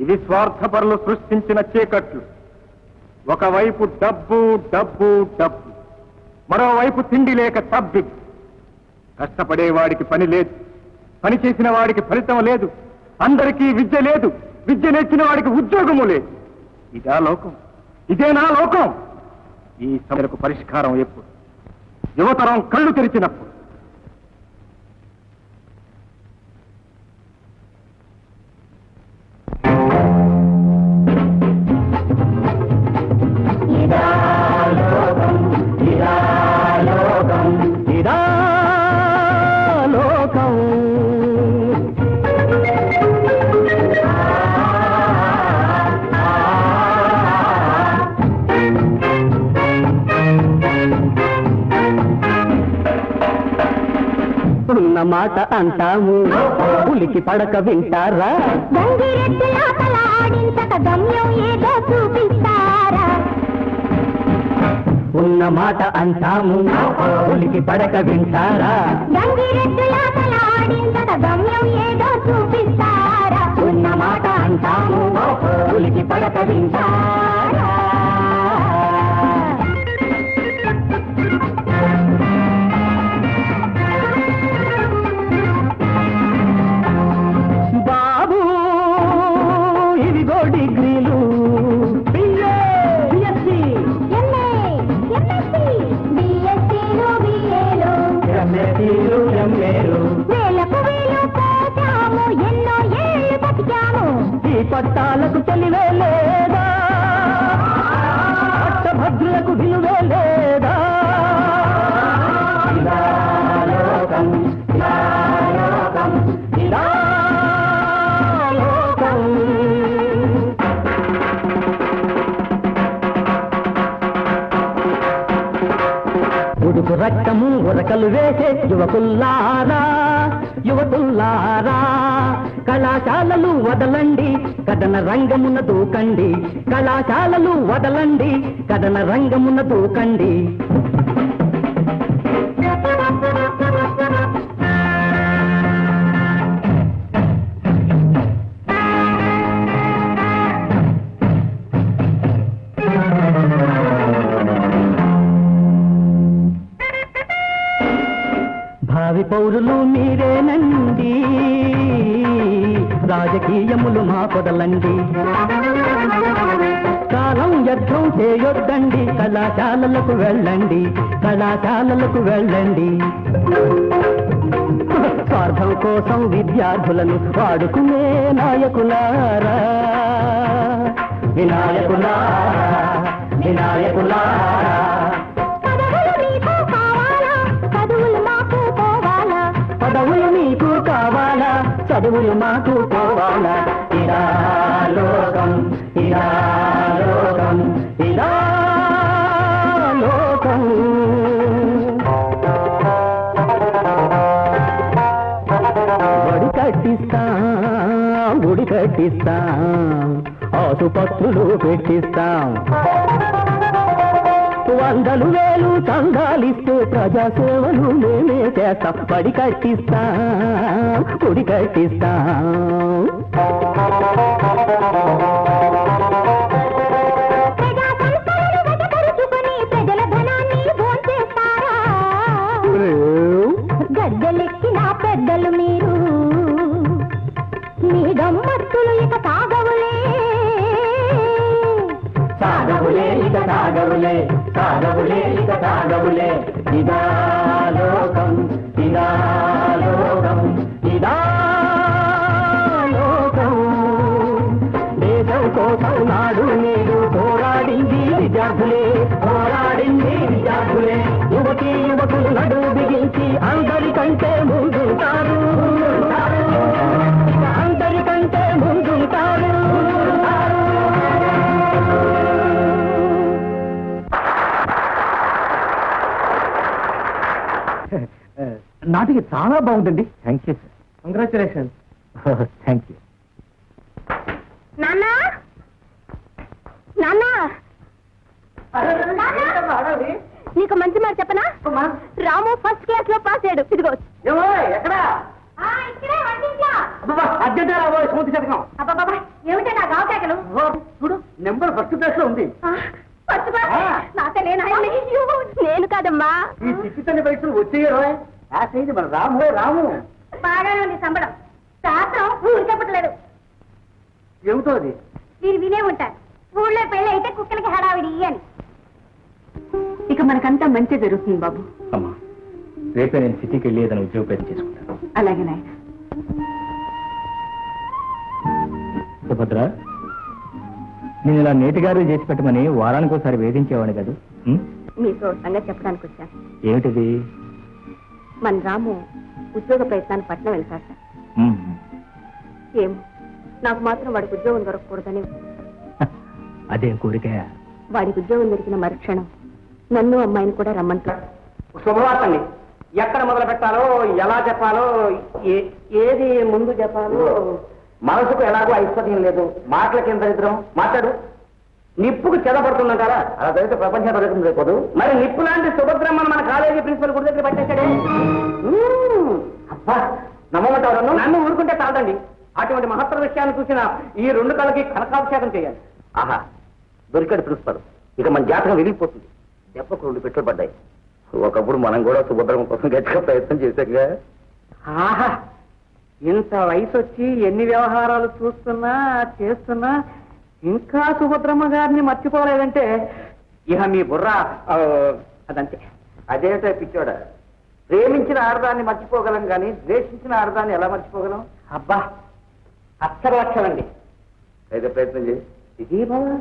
ఇవి స్వార్థపరులు సృష్టించిన చీకట్లు. ఒకవైపు డబ్బు డబ్బు డబ్బు, మరోవైపు తిండి లేక తబ్బి. కష్టపడేవాడికి పని లేదు, పని చేసిన వాడికి ఫలితం లేదు, అందరికీ విద్య లేదు, విద్య నేర్చిన వాడికి ఉద్యోగము లేదు. ఇదా లోకం? ఇదేనా లోకం? ఈ సమస్యలకు పరిష్కారం ఎప్పుడు? యువతరం కళ్ళు తెరిచినప్పుడు. ఉన్న మాట అంటాము, ఉలికి పడక వింటారా? గమ్యం ఏదో చూపిస్తారా? ఉన్న మాట అంటాము, ఉలికి పడక వింటారా? గమ్యం ఏదో చూపిస్తారా? ఉన్న మాట అంటాము, ఉలికి పడక వింటారా? బాబు ఇదిగో డిగ్రీలు, బిఎస్సి, ఎంఎస్సీలు, ఎంఏలు, వేలకు వేలు పోతాము, ఎన్నో ఏళ్ళు బతికాము. ఈ పట్టాలకు తెలివే లేదా? పట్టభద్రులకు విలువే లేదా? ఇలా లోకం, ఇలా లోకం, ఇలా లోకం. ఉడుకు రక్తము ఉరకలు వేసే యువకుల్లారా, యువకుల్లారా, కళాశాలలు వదలండి, కథన రంగమున దూకండి. కళాశాలలు వదలండి, కథన రంగమున దూకండి. భావి పౌరులు మీరేనండి, రాజకీయములు మా కొడలండి. కాలం వ్యర్థం చేయొద్దండి, కళాశాలలకు వెళ్ళండి, కళాశాలలకు వెళ్ళండి. స్వార్థం కోసం విద్యార్థులను వాడుకునే నాయకులారా, వినాయకులారా, వినాయకులారా. పదవులు మీకు కావాలా, చదువులు మాకు పోవాలా. ఇదా లోకం, ఇదా లోకం, ఇదా లోకం. బడి కట్టిస్తాం, గుడి కట్టిస్తాం, ఆసుపత్రులు పెట్టిస్తాం, 100,000 చందాలిస్తూ ప్రజాసేవలు మేమే చేస్తాం. బడి కట్టిస్తాం, గుడి కట్టిస్తాం. గద్దెలెక్కిన పెద్దలు మీరు, మీ గమ్మత్తులు ఇక తాగవులే, సాగవులే ఇక సాగవులే, సాగవులే ఇక సాగవులే. ఇదా లోకం, ఇదా లోకం, ఇదా లోకం. దేశం కోసం నాడు నేడు పోరాడింది విద్యార్థులే, పోరాడింది విద్యార్థులే. యువతీ యువకులు నడు బిగించి అందరికంటే ముందుంటారు, అందరికంటే ముందుంటారు. నాటికి చాలా బాగుందండి. Thank you sir. Congratulation. Thank you. నాన్నా, నాన్నా, నీకు మంచి మాట చెప్పనా? రాము ఫస్ట్ క్లాస్ లో పాస్ అయ్యాడు. ఇదిగో ఎక్కడా ఏమిటా నా గావకేకలు? చూడు, నెంబర్ ఫస్ట్ ప్లేస్ లో ఉంది. నేను కాదమ్మా. ఈ చిక్కుతన్ని పరీక్షలు వచ్చేయరు. ఇది మన రాము, రాము. బాగానే ఉంది సంబడం. శాస్త్రం ఊరు చెప్పట్లేదు. ఏమిటో అది? మీరు వినే ఉంటారు, ఊళ్ళో పెళ్ళి అయితే కుక్కలకి హడావిడి అని. ఇక మనకంతా మంచి జరుగుతుంది బాబు. అమ్మా, రేపే నేను సిటీకి వెళ్ళి ఏదైనా ఉద్యోగ ప్రయత్నం చేసుకుంటాను. అలాగే నాయన. సుభద్ర, నేను ఇలా నీటిగారు చేసి పెట్టమని వారానికి ఒకసారి వేధించేవాడిని కాదు. మీతో సంగతి చెప్పడానికి వచ్చాను. ఏమిటిది? మన రాము ఉద్యోగ ప్రయత్నానికి పట్నం వెళ్తాడు సార్. ఏమో, నాకు మాత్రం వాడికి ఉద్యోగం దొరకకూడదని. అదే కోరిక. వాడికి ఉద్యోగం దొరికిన మరుక్షణం నన్ను అమ్మాయిని కూడా రమ్మంటాడు. శుభవార్తండి. ఎక్కడ మొదలు పెట్టాలో, ఎలా చెప్పాలో, ఏది ముందు చెప్పాలో. మనసుకు ఎలాగో ఐశ్వర్యం లేదు, మాటలకి ఎంత దరిద్రం. మాట్లాడు. నిప్పుకు చెదపడుతుందంటారా? అలా జరిగితే ప్రపంచం జరుగుతుంది రేపు. మరి నిప్పు లాంటి సుభద్రమ్మను మన కాలేజీ ప్రిన్సిపల్ గుడి దగ్గర పట్టేశాడే. అబ్బా, నమ్మమంటారు? నన్ను ఊరుకుంటే చాలండి. అటువంటి మహత్తర విషయాన్ని చూసిన ఈ రెండు కళకి కనకాభిషేకం చేయాలి. ఆహా, దొరికాడు ప్రిన్సిపల్. ఇక మన జాతకం విరిగిపోతుంది. దెబ్బకు 2 పెట్టుబడి పడ్డాయి. ఒకప్పుడు మనం కూడా సుభద్రమ్మ కోసం గట్టిగా ప్రయత్నం చేశాక. ఆహా, ఇంత వయసు వచ్చి ఎన్ని వ్యవహారాలు చూస్తున్నా చేస్తున్నా ఇంకా సుభద్రమ్మ గారిని మర్చిపోలేదంటే ఇక మీ బుర్ర అదంతే. అదేంటో పిచ్చోడ, ప్రేమించిన ఆడదాన్ని మర్చిపోగలం కానీ ద్వేషించిన ఆడదాన్ని ఎలా మర్చిపోగలం? అబ్బా, అక్షరాక్షరండి. అయితే ప్రయత్నం చేయి. ఇది బాబా.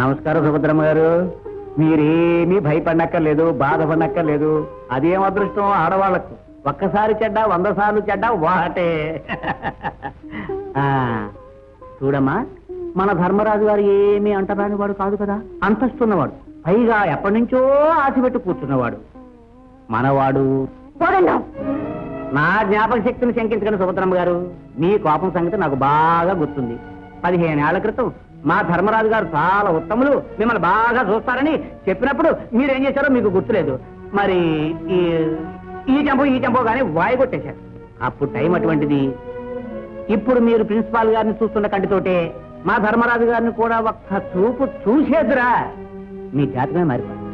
నమస్కారం సుభద్రమ్మ గారు. మీరేమీ భయపడనక్కర్లేదు, బాధపడనక్కర్లేదు. అదేం అదృష్టం ఆడవాళ్లకు. ఒక్కసారి చెడ్డ 100 సార్లు చెడ్డ వాటే. చూడమ్మా, మన ధర్మరాజు గారు ఏమీ అంటరాని వాడు కాదు కదా. అంతస్తున్నవాడు, పైగా ఎప్పటి నుంచో ఆశ పెట్టి కూర్చున్నవాడు. మనవాడు. నా జ్ఞాపక శక్తిని శంకించకండి సుభద్రమ్మ గారు. మీ కోపం సంగతి నాకు బాగా గుర్తుంది. 15 ఏళ్ల క్రితం మా ధర్మరాజు గారు చాలా ఉత్తములు, మిమ్మల్ని బాగా చూస్తారని చెప్పినప్పుడు మీరేం చేశారో మీకు గుర్తులేదు. మరి ఈ టెంపో కానీ వాయి కొట్టేశారు. అప్పుడు టైం అటువంటిది. ఇప్పుడు మీరు ప్రిన్సిపాల్ గారిని చూస్తున్న కంటితోటే మా ధర్మరాజు గారిని కూడా ఒక్క చూపు చూసేద్దురా. మీ జాతకమే మారిపోతుంది.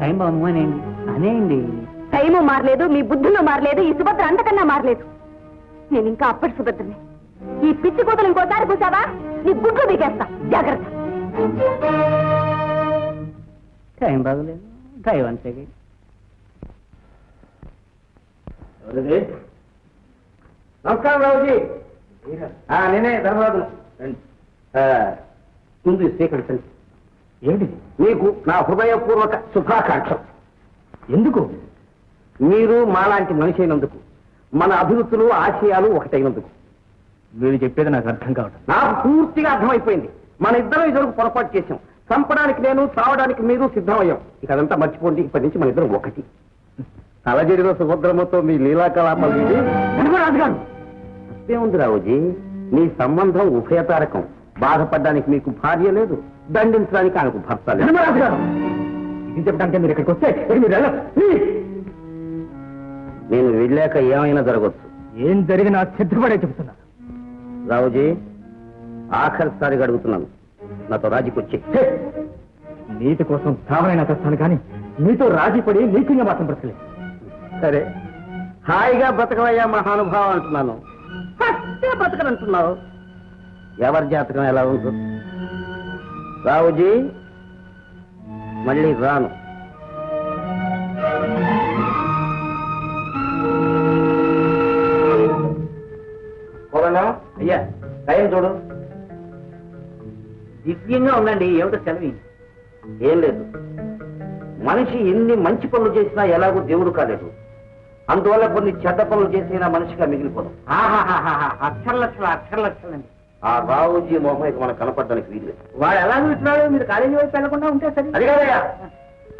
టైం బాగుంది అనేయండి అనేయండి. టైము మారలేదు, మీ బుద్ధులు మారలేదు, ఈ సుభద్ర అంతకన్నా మారలేదు. నేను ఇంకా అప్పటి సుభద్రని. ఈ పిచ్చి కూతురు ఇంకోసారి కూసావా నీ గుడ్లు దిగేస్తా, జాగ్రత్త. టైం బాగలేదు, టైం అంతే. నమస్కారం రావుజీ. నేనే ధర్మరాజు. ముందు స్వీకరించండి. ఏమిటి? మీకు నా హృదయపూర్వక శుభాకాంక్షలు. ఎందుకు? మీరు మాలాంటి మనిషి అయినందుకు, మన అభివృద్ధులు ఆశయాలు ఒకటైనందుకు. మీరు చెప్పేది నాకు అర్థం కావటం. నాకు పూర్తిగా అర్థమైపోయింది. మన ఇద్దరం ఇదివరకు పొరపాటు చేశాం. చంపడానికి నేను, చావడానికి మీరు సిద్ధమయ్యాం. ఇక అదంతా మర్చిపోండి. ఇప్పటి నుంచి మన ఇద్దరం ఒకటి. తలజడిలో సుభద్రమ్మతో మీ లీలాకలాపాలు ధర్మరాజు గారు. అదేముంది రావుజీ, మీ సంబంధం ఉభయతారకం. బాధపడడానికి మీకు భార్య లేదు, దండించడానికి ఆమెకు భర్త లేదు. ధర్మరాజు గారు, ఇది చెప్పడానికి మీరు ఇక్కడికి వస్తే మీరు వెళ్ళదు. నేను వెళ్ళాక ఏమైనా జరగచ్చు. ఏం జరిగినా సిద్ధపడే చెబుతున్నా. రావుజీ, ఆఖరిసారిగా అడుగుతున్నాను, నాతో రాజీకి వచ్చి. నీతి కోసం కావాలైనా తెస్తాను కానీ నీతో రాజీ పడి నీతిగా మాత్రం బ్రతకలేదు. సరే, హాయిగా బ్రతకవయ్యా మహానుభావం అంటున్నాను. ఫస్టే బ్రతకనంటున్నావు. ఎవరి జాతకం ఎలా ఉంటుంది? రావుజీ, మళ్ళీ రాను. అయ్యా టైం చూడు. దివ్యంగా ఉందండి. ఏమిటో సెలవి? ఏం లేదు, మనిషి ఎన్ని మంచి పనులు చేసినా ఎలాగో దేవుడు కాలేదు. అందువల్ల కొన్ని చెడ్డ పనులు చేసినా మనిషిగా మిగిలిపోదు. అక్షరలక్షలండి. ఆ రావుజీ మొహమ్మకి మనకు కనపడడానికి వీలు లేదు. వాడు ఎలా చూస్తున్నాడు? మీరు కాలేజీ వైపు వెళ్లకుండా ఉంటే సరే. అది కాదయ్యా,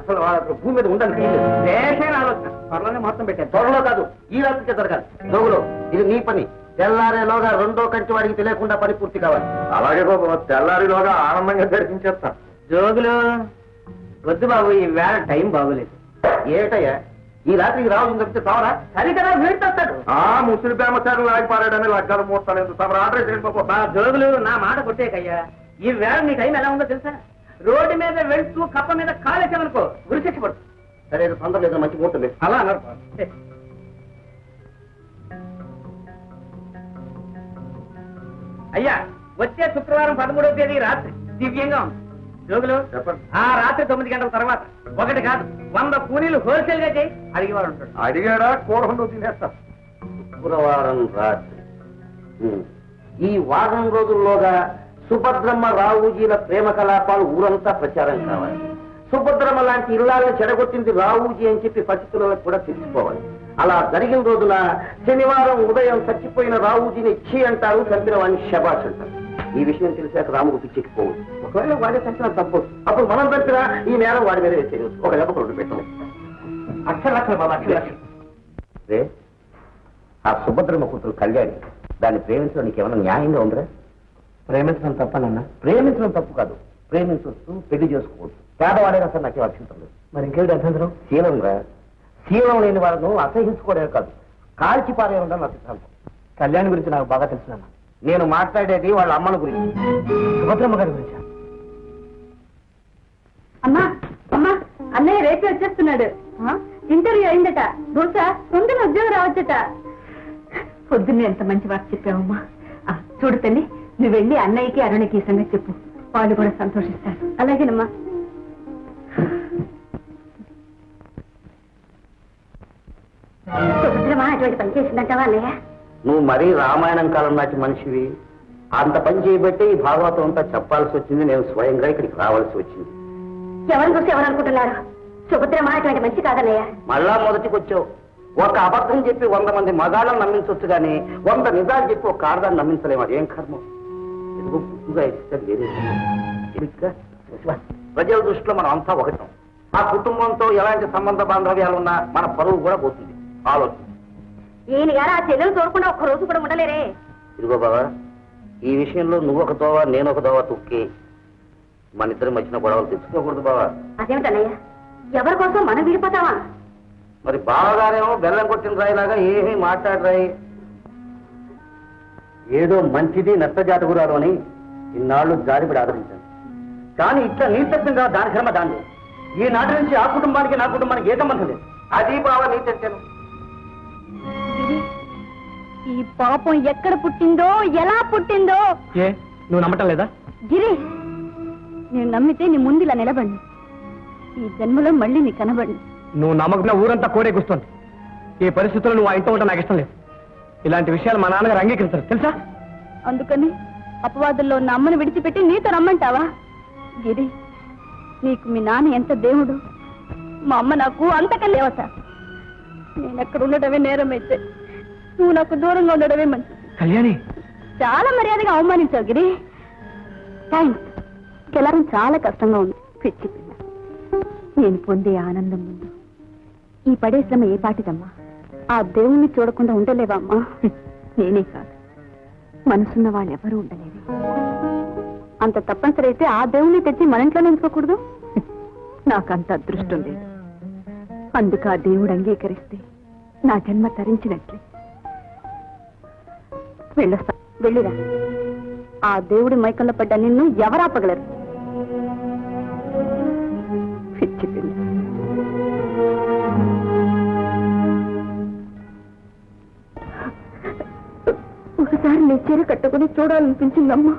అసలు వాళ్ళ భూమి మీద ఉండడానికి వీలు లేదు. దేశం ఆలోచన త్వరలోనే మొత్తం పెట్టారు. త్వరలో కాదు, ఈ రాత్రికే జరగాలి. జోగులు, ఇది నీ పని. తెల్లారేలోగా రెండో కంటి వాడికి తెలియకుండా పని పూర్తి కావాలి. అలాగే బాబు, తెల్లారిలోగా ఆనందంగా దర్శించేస్తాను. జోగులు వద్దు బాబు, ఈ వేళ టైం బాగోలేదు. ఏటయ్యా, ఈ రాత్రికి రావు చెప్తే చావరా? సరికదా వీడిస్తాడు. ముసలి ప్రేమచారం లాగి పారాడని లగ్గాలు మూస్తాను. ఎందుకు తమ ఆర్డర్ చేయండి బాబు. మా జోగులు నా మాట కొట్టేకయ్యా. ఈ వేళ నీ టైం ఎలా ఉందో తెలుసా? రోడ్డు మీద వెళ్తూ కప్ప మీద కాలేసామనుకో గురిశిక్ష పడు. సరే, తొందర లేదు, మంచి ముహూర్తం లేదు. అలా అన్నారు. అయ్యా, వచ్చే శుక్రవారం 13వ తేదీ రాత్రి దివ్యంగా ఉంది. జోగులు చెప్పండి. ఆ రాత్రి 9 గంటల తర్వాత ఒకటి కాదు 100 కూలీలు హోల్సేల్ గా చేయి. అడిగేవాడు ఉంటాడు. అడిగాడా? కూరలు తినేస్తా. శుక్రవారం రాత్రి. ఈ వారం రోజుల్లోగా సుభద్రమ్మ రావుజీల ప్రేమ కలాపాలు ఊరంతా ప్రచారం కావాలి. సుభద్రమ్మ లాంటి ఇళ్లాలను చెడగొట్టింది రావుజీ అని చెప్పి పరిస్థితులకు కూడా తెలిసిపోవాలి. అలా జరిగిన రోజున శనివారం ఉదయం చచ్చిపోయిన రావుజీని ఛీ అంటారు, చంపిన వాడిని శబాష్ అంటారు. ఈ విషయం తెలిసాక రాముడు పిచ్చెక్కిపోవచ్చు. ఒకవేళ వాడే చంపిన తప్పు, అప్పుడు మనం చంపినా ఈ నేరం వాడి మీద వేసేయచ్చు. ఒక దెబ్బ రెండు పెట్టాము. అక్షరలక్షలు బాబు, అక్షరలక్షలు. రే, ఆ సుభద్రమ్మ కూతురు కళ్యాణి, దాన్ని ప్రేమించడం నీకు ఏమైనా న్యాయంగా ఉందిరా? ప్రేమించడం తప్పనన్నా? ప్రేమించడం తప్పు కాదు, ప్రేమించవచ్చు, పెళ్లి చేసుకోవచ్చు. పేదవాడే అసలు నాకే అభ్యంతరం లేదు. మరి ఇంకేమిటి అభ్యంతరం? శీలం రా, శీలం లేని వాళ్ళను అసహించుకోవడమే కాదు, కాల్చి పారేయడం నా సిద్ధాంతం. కళ్యాణ్ గురించి నాకు బాగా తెలుసు. నేను మాట్లాడేది వాళ్ళ అమ్మల గురించి, సుభద్రమ్మ గారి గురించి. అమ్మా అమ్మా, అన్నయ్య రేపు వచ్చేస్తున్నాడు. ఇంటర్వ్యూ అయిందట. బహుశా తొందరగా ఉద్యోగం రావచ్చట. పొద్దున్నే ఎంత మంచి వార్త చెప్పావమ్మా. చూడు తల్లి, నువ్వు వెళ్ళి అన్నయ్యకి అరుణకి ఈ సంగతి చెప్పు. వాళ్ళు కూడా సంతోషిస్తారు. అలాగేనమ్మా. సుభద్రమా అటువంటి పని చేసిందంటావా అన్నయ్య? నువ్వు మరీ రామాయణం కాలం నాటి మనిషివి. అంత పని చేయబట్టే ఈ భాగవతం అంతా చెప్పాల్సి వచ్చింది. నేను స్వయంగా ఇక్కడికి రావాల్సి వచ్చింది. ఎవరిని చూసి ఎవరు అనుకుంటున్నారు? సుభద్రమా అటువంటి మంచి కాదన్నయ్య. మళ్ళా మొదటికి వచ్చావు. ఒక అబద్ధం చెప్పి 100 మంది మగాళ్ళని నమ్మించవచ్చు కానీ 100 నిజాలు చెప్పి ఒక ఆడదాన్ని నమ్మించలేము. అదేం కర్మం. ఎందుకు పుట్టుగా ఇస్తే వేరే ప్రజల దృష్టిలో మనం అంతా ఒకటం. ఆ కుటుంబంతో ఎలాంటి సంబంధ బాంధవ్యాలు ఉన్నా మన పరువు కూడా పోతుంది. ఆలోచన. ఈయన గారు ఆ చెల్లెలు చూడకుండా ఒక్క రోజు కూడా ఉండలేరే. ఇదిగో బాబా, ఈ విషయంలో నువ్వు ఒక దోవ నేను ఒక దోవ తొక్కి మన ఇద్దరి మధ్యన గొడవలు తెచ్చుకోకూడదు బాబా. అదేమిటన్నయ్య, ఎవరి కోసం మనం విడిపోతావా? మరి బావగారేమో బెల్లం కొట్టిన రాయిలాగా ఏమీ మాట్లాడరాయి. ఏదో మంచిది నష్టజాతకురాలు అని ఇన్నాళ్లు జారిపడి ఆదరించాను. కానీ ఇట్లా నీతత్వంగా దాని కర్మ దాన్ని ఈనాటి నుంచి ఆ కుటుంబానికి నా కుటుంబానికి ఏ సంబంధం లేదు. అది బావ నీ తెచ్చాను. ఈ పాపం ఎక్కడ పుట్టిందో ఎలా పుట్టిందో ఏ నువ్వు నమ్మటం లేదా? గిరి, నేను నమ్మితే నీ ముందు ఇలా నిలబడి ఈ జన్మలో మళ్ళీ నీ కనబడి. నువ్వు నమ్మకుండా ఊరంతా కోడెక్కుస్తుంది. ఈ పరిస్థితుల్లో నువ్వు ఆ ఇంట్లో ఉండటం నాకు ఇష్టం లేదు. ఇలాంటి విషయాలు మా నాన్నగారు అంగీకరిస్తారు తెలుసా? అందుకని అపవాదుల్లో ఉన్న అమ్మను విడిచిపెట్టి నీతో రమ్మంటావా? గిరి, నీకు మీ నాన్న ఎంత దేవుడు, మా అమ్మ నాకు అంతకన్నా దేవత. నేను ఎక్కడ ఉండడమే నేరమైతే నువ్వు నాకు దూరంగా ఉండడమే మంచిది. కళ్యాణి, చాలా మర్యాదగా అవమానించావు గిరి. థ్యాంక్స్. కెలారం చాలా కష్టంగా ఉంది. పిచ్చి పిల్ల, నేను పొందే ఆనందం ముందు ఈ పడే శ్రమ ఏ పాటిదమ్మా? ఆ దేవుణ్ణి చూడకుండా ఉండలేవా అమ్మా? నేనే కాదు, మనసున్న వాళ్ళు ఎవరూ ఉండలేరు. అంత తప్పనిసరి అయితే ఆ దేవుణ్ణి తెచ్చి మన ఇంట్లోనే ఉంచుకోకూడదు? నాకంత అదృష్టం లేదు. అందుకు ఆ దేవుడు అంగీకరిస్తే నా జన్మ తరించినట్లే. వెళ్ళొస్తా, వెళ్ళిరా. ఆ దేవుడి మైకంలో పడ్డ నిన్ను ఎవరాపగలరు? పిచ్చి పిల్ల. ఒకసారి నీ చీర కట్టుకుని చూడాలనిపించిందమ్మా.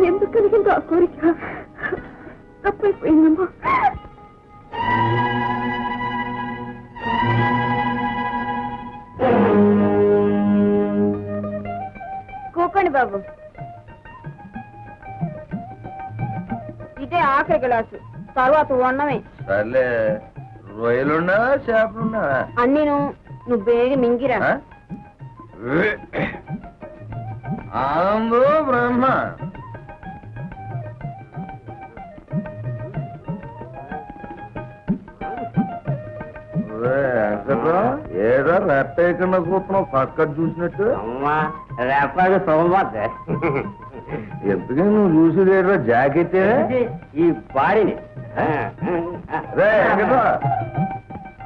ఎందుకు కలిగిందో ఆ కోరిక? తప్పైపోయిందమ్మా. కూకోండి బాబు, ఇదే ఆఖరి గ్లాసు, తర్వాత ఉన్నమే. సర్లే, రొయ్యలున్నావా చేపలున్నావా? అన్నీను నువ్వు బేగ మింగిరా. ఆనందో బ్రహ్మ. ఏదో రెట్టేయకుండా కూతున్నావు పక్క చూసినట్టు. అమ్మా రేపాడు సోమవారం ఎందుకని నువ్వు చూసేదేదో జాకెట్ ఈ బాడీని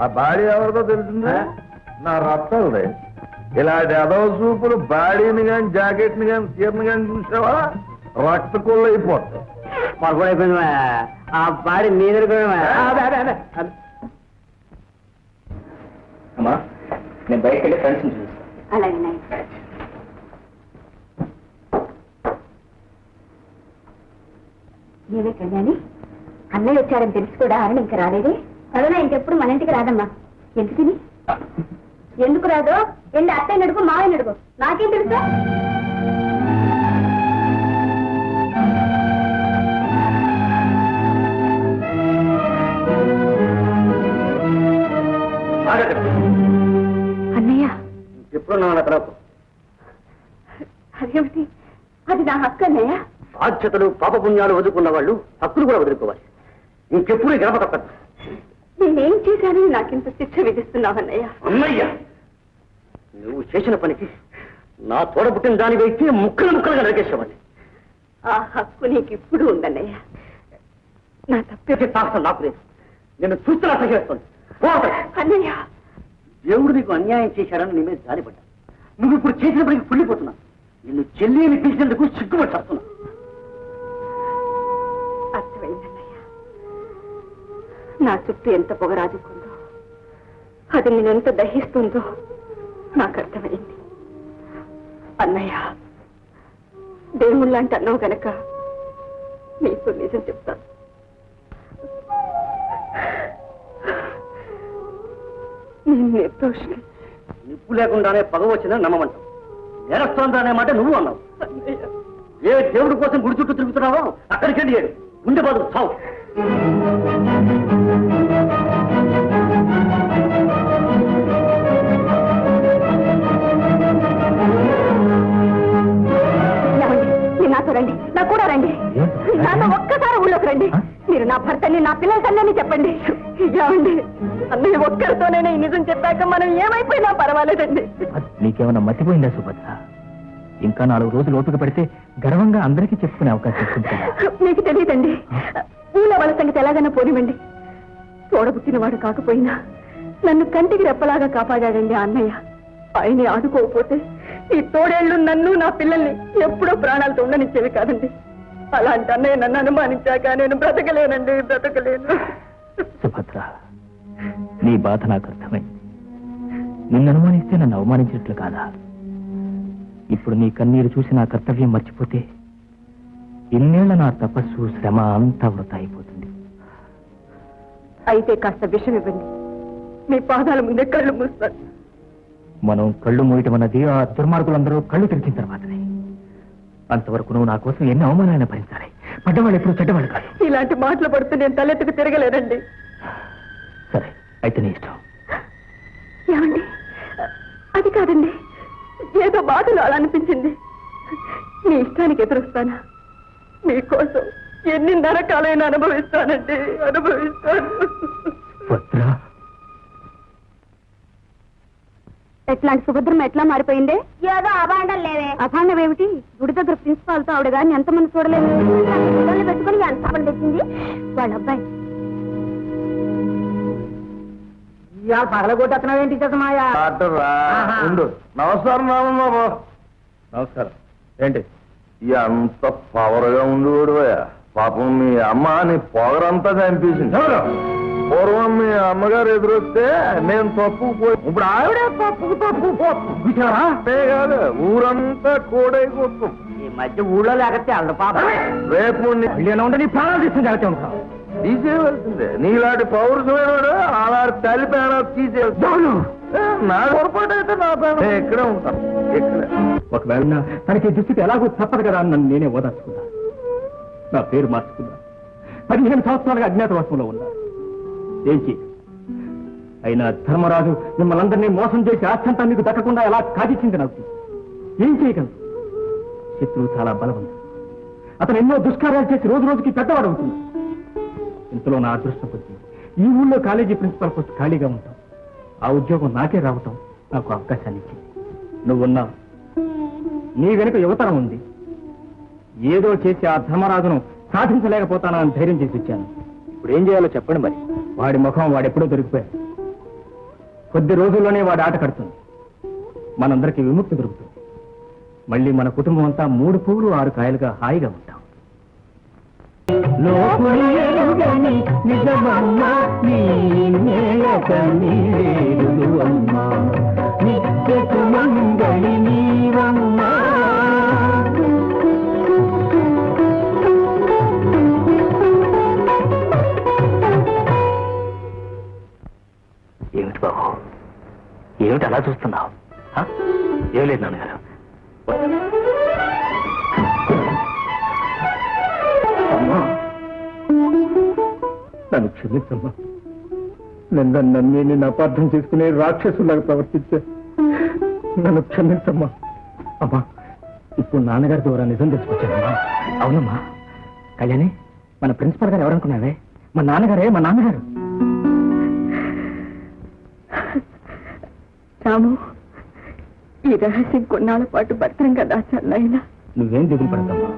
ఆ బాడీ ఎవరిదో తెలిసిందా? నా రక్తాలదే. ఇలాంటి అదవ చూపులు బాడీని గాని జాకెట్ ని గాని చీరని గాని చూసావా రక్త కొళ్ళు అయిపోతాయి. పడుకోడైపోయింది. ఆ బాడీ మీద అమ్మా, నేను బయటకు వెళ్ళి ఫ్రెండ్స్ చూస్తాను. అలాగే. నీవే కళ్యాణి, అన్నయ్య వచ్చాడని తెలిసి కూడా అరుణ ఇంకా రాలేదే? అరుణ ఇంకెప్పుడు మన ఇంటికి రాదమ్మా. ఎందుకని? ఎందుకు రాదో వెళ్ళి అత్తయ్య నడుపు మావయ్య నడుపు, నాకేం తెలుసా? అన్నయ్య ఎప్పుడు నా తర్వాత అదేమిటి? అది నా హక్కు అన్నయ్య. బాధ్యతలు పాపపుణ్యాలు వదులుకున్న వాళ్ళు హక్కులు కూడా వదులుకోవాలి. ఇంకెప్పుడు గడప తప్పదు. నేనేం చేశానని నాకింత శిక్ష విధిస్తున్నావు అన్నయ్య? అన్నయ్య, నువ్వు చేసిన పనికి నా తోడబుట్టిన దాని వ్యక్తి ముక్కలు ముక్కలుగా నరికేసేవాడిని. ఆ హక్కు నీకు ఇప్పుడు ఉందన్నయ్య. నా తప్పే సాహసం నాకు లేదు. నేను చూస్తున్నా చేస్తాను. అన్నయ్య, దేవుడు నీకు అన్యాయం చేశాడని నీ మీద జాలిపడ్డా. నువ్వు ఇప్పుడు చేసిన పనికి కుళ్ళిపోతున్నా. నిన్ను చెల్లిని పిలిచినందుకు సిగ్గుపడి వస్తున్నా. అర్థమైందన్నయ్య. నా చుట్టూ ఎంత పొగరాజుకుందో, అది నేనెంత దహిస్తుందో నాకు అర్థమైంది. అన్నయ్య, దేవుళ్ళంటే అన్నావు గనక నీకు నిజం చెప్తాను. నేను నిర్దోషిని. నిప్పు లేకుండానే పగ వచ్చినా నమ్మమంటావు. నేరస్తోందా అనే మాట నువ్వు అన్నావు. ఏ దేవుడి కోసం గుడి చుట్టూ తిరుగుతున్నావో అక్కడికి వెళ్ళి ఉండే బాధ చావు. నాతో రండి, నా కూడా రండి. నాతో ఒక్కసారి ఊళ్ళోకి రండి. మీరు నా భర్తని, నా పిల్లల తల్లిని చెప్పండి. ఏమండి, అన్నయ్య ఒక్కరితోనే ఈ నిజం చెప్పాక మనం ఏమైపోయినా పర్వాలేదండి. నీకేమన్నా మర్చిపోయిందా సుభద్ర? ఇంకా 4 రోజులు ఓపిక పెడితే గర్వంగా అందరికీ చెప్పుకునే అవకాశం ఉంటుంది. మీకు తెలియదండి. ఊళ్ళో వాళ్ళ సంగతి ఎలాగైనా పోనివ్వండి. తోడబుట్టినవాడు కాకపోయినా నన్ను కంటికి రెప్పలాగా కాపాడాడండి ఆ అన్నయ్య. ఆయన్ని ఆదుకోకపోతే ఈ తోడేళ్లు నన్ను నా పిల్లల్ని ఎప్పుడో ప్రాణాలతో ఉండనిచ్చేవి కాదండి. అలాంటి అన్నయ్య నన్ను అనుమానించాక నేను బ్రతకలేనండి, బ్రతకలేను. సుభద్ర, నీ బాధ నాకు అర్థమైంది. నిన్ను అనుమానిస్తే నన్ను అవమానించినట్లు కాదా? ఇప్పుడు నీ కన్నీరు చూసి నా కర్తవ్యం మర్చిపోతే ఇన్నేళ్ల నా తపస్సు శ్రమ అంతా వృధా అయిపోతుంది. అయితే కాస్త విషం ఇవ్వండి, మీ పాదాల ముందే కళ్ళు మూస్తాను. మనం కళ్ళు మూయటం అన్నది ఆ దుర్మార్గులందరూ కళ్ళు తెరిచిన తర్వాతనే. అంతవరకు నువ్వు నా కోసం ఎన్ని అవమానాలను భరించాలి. పడ్డవాళ్ళు ఎప్పుడు చెడ్డవాళ్ళు కాదు. ఇలాంటి మాటలు పడుతూ నేను తలెత్తుకు తిరగలేనండి. సరే, అయితే నీ ఇష్టం. ఏమండి, అది కాదండి, ఏదో బాధలు అలా అనిపించింది. మీ ఇష్టానికి ఎదురుస్తానా? మీకోసం ఎన్ని నరకాలైనా అనుభవిస్తానండి, అనుభవిస్తాను. ఎట్లాంటి సుభద్రమ ఎట్లా మారిపోయిందే? ఏదో అభాండం లేవే. అభాండం ఏమిటి? గుడి దగ్గర ప్రిన్సిపాల్ తో ఆవిడ గారిని ఎంతమంది చూడలేదు. పెట్టుకుని ఎంత పని తెచ్చింది వాళ్ళ అబ్బాయి. ఇవాళ పగలగొట్టేస్తున్నావు ఏంటి చేతమాయా? ఉండు. నమస్కారం రామబాబు. నమస్కారం. ఏంటి ఎంత పవర్గా ఉండేవాడు? పాపం మీ అమ్మ నీ పొగరంతా చంపేసింది. పూర్వం మీ అమ్మగారు ఎదురొస్తే నేను తప్పుకుపోయి, ఇప్పుడు ఆవిడే తప్పుకుపోతే కాదు, ఊరంతా కోడైపోతాం. ఈ మధ్య ఊళ్ళో లేకపోతే అల్లు పాప రేపు ఉంటే నీ ప్రాణాలు తీసుకుని జాగ్రత్త ఉంటావు. తీసేయవలసిందే. నీలాంటి పౌరుషమైనవాడు అలాంటి తల్లి పేడ తీసేస్తాను. నా పొరపాటు అయితే నా పేడ ఇక్కడే ఉంటాను. ఇక్కడే. ఒకవేళ తనకి దుస్థితి ఎలాగో తప్పదు కదా అని నన్ను నేనే ఓదార్చుకున్నా. నా పేరు మార్చుకున్నా. 15 సంవత్సరాలుగా అజ్ఞాతవాసంలో ఉన్నా. ఏం చేయి? అయినా ధర్మరాజు మిమ్మల్ని అందరినీ మోసం చేసి ఆస్తంతా మీకు దక్కకుండా ఎలా కాజిచ్చింది నాకు. ఏం చేయగలరు? శత్రువు చాలా బలవంతుడు. అతను ఎన్నో దుష్కార్యాలు చేసి రోజు రోజుకి పెద్దవాడు అవుతుంది. ఇంతలో నా అదృష్టం కొద్ది ఈ ఊళ్ళో కాలేజీ ప్రిన్సిపల్ పోస్ట్ ఖాళీగా ఉంటాం. ఆ ఉద్యోగం నాకే రావటం నాకు అవకాశాన్ని ఇచ్చింది. నువ్వున్నావు. నీ వెనుక యువతరం ఉంది. ఏదో చేసి ఆ ధర్మరాజును సాధించలేకపోతానని ధైర్యం చేసి వచ్చాను. ఇప్పుడు ఏం చేయాలో చెప్పండి మరి. వాడి ముఖం వాడెప్పుడో దొరికిపోయాడు. కొద్ది రోజుల్లోనే వాడి ఆట కడుతుంది. మనందరికీ విముక్తి దొరుకుతుంది. మళ్ళీ మన కుటుంబం అంతా 3 పువ్వులు 6 కాయలుగా హాయిగా ఉంటాం. ఏమిటి బాబు, ఏమిటి అలా చూస్తున్నావు? ఏం లేదు నాన్నగారు. నన్ను క్షమించమ్మా. నన్ను నేను అపార్థం చేసుకునే రాక్షసులాగా ప్రవర్తించా. నన్ను క్షమించమ్మా. అమ్మా, ఇప్పుడు నాన్నగారి ద్వారా నిజం తెచ్చుకొచ్చానమ్మా. అవునమ్మా. కళ్యాణి, మన ప్రిన్సిపల్ గారు ఎవరనుకున్నావే? మా నాన్నగారే, మా నాన్నగారు. రాము, ఈ రహస్యం కొన్నాళ్ళ పాటు భద్రంగా దాచాను నాయనా. నువ్వేం దిగులు పడతామ్మా.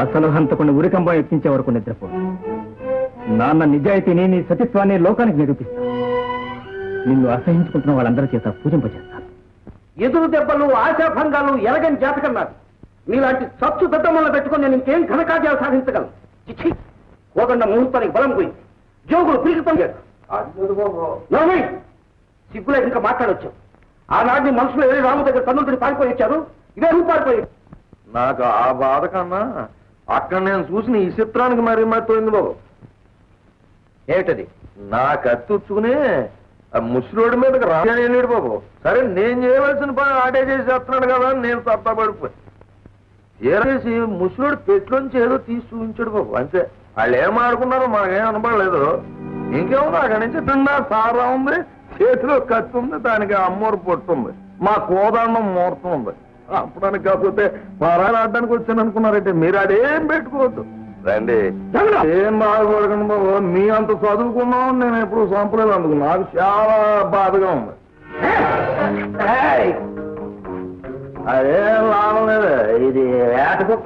అసలు హంతకుండా ఉరికంబం ఎక్కించే వరకు నిద్రపో. నాన్న నిజాయితీని, నీ సతిత్వాన్ని లోకానికి నిరూపిస్తా. నిన్ను అసహించుకుంటున్న వాళ్ళందరి చేత పూజింపజేస్తాను. ఎదురు దెబ్బలు, ఆశాభంగాలు ఎలగని జాతకన్నారు. మీలాంటి సత్తు దద్దమ్మలను పెట్టుకుని నేను ఇంకేం ఘనకార్యాలు సాధించగలను? చిచ్చి, కోదండ ముహూర్తానికి బలం పోయింది. జోగులు పిలిగిపోయాడు. సిగ్గులే ఇంకా మాట్లాడొచ్చు. ఆనాడు మనుషులు ఏ రాము దగ్గర తన్నులు పారిపోయి వచ్చారు. ఇదే రూపు పారిపోయాడు. నాకు ఆ బాధ కన్నా అక్కడ నేను చూసిన ఈ చిత్రానికి మరీ మర్చిపోయింది బాబు. ఏమిటది? నా కత్తుచ్చుకుని ఆ ముసలోడి మీదకి రాలేడు బాబు. సరే, నేను చేయవలసిన పని ఆటే చేసి చేస్తున్నాడు కదా అని నేను సత్తా పడిపోయి చేసి ముసలోడు పెట్లోంచి ఏదో తీసి చూపించాడు బాబు. అంతే. వాళ్ళు ఏం ఆడుకున్నారో మాకేం అనబడలేదు. ఇంకేముంది, అక్కడి నుంచి తిన్నా సారా ఉంది, చేతిలో కత్తి ఉంది, దానికి అమ్మూరు పొట్టుంది, మా కోదండం ముహూర్తం ఉంది. అప్పడానికి కాకపోతే పరాలు ఆడడానికి వచ్చాను అనుకున్నారంటే మీరు అదేం పెట్టుకోవద్దు. రండి, ఏం బాధపడకండి బాబు. మీ అంత చదువుకున్నాం నేను ఎప్పుడు సంపలేదు. అందుకు నాకు చాలా బాధగా ఉంది. అదేం లాభం లేదు. ఇది వేటకు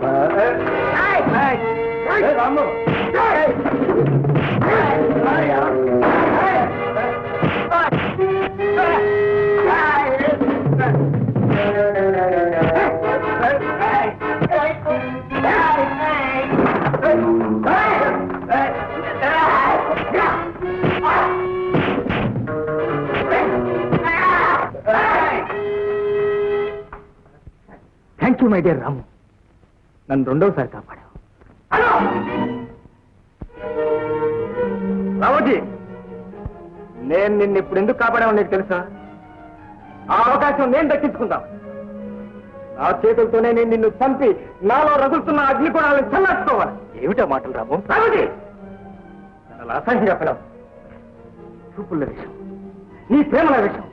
థ్యాంక్ యూ మై డియర్ రాము. నన్ను రెండోసారి కాపాడావు. రావుజీ, నేను నిన్ను ఇప్పుడు ఎందుకు కాపాడావు నీకు తెలుసా? ఆ అవకాశం నేను దక్కించుకుందాం. నా చేతులతోనే నేను నిన్ను చంపి నాలో రగులుతున్న అగ్నికోణాలను చల్లార్చుకోవాలి. ఏమిటా మాటలు రాము? రావుజీ, నన్ను అసహ్యంగా పిలవు. చూపుల విషయం, నీ ప్రేమల విషయం,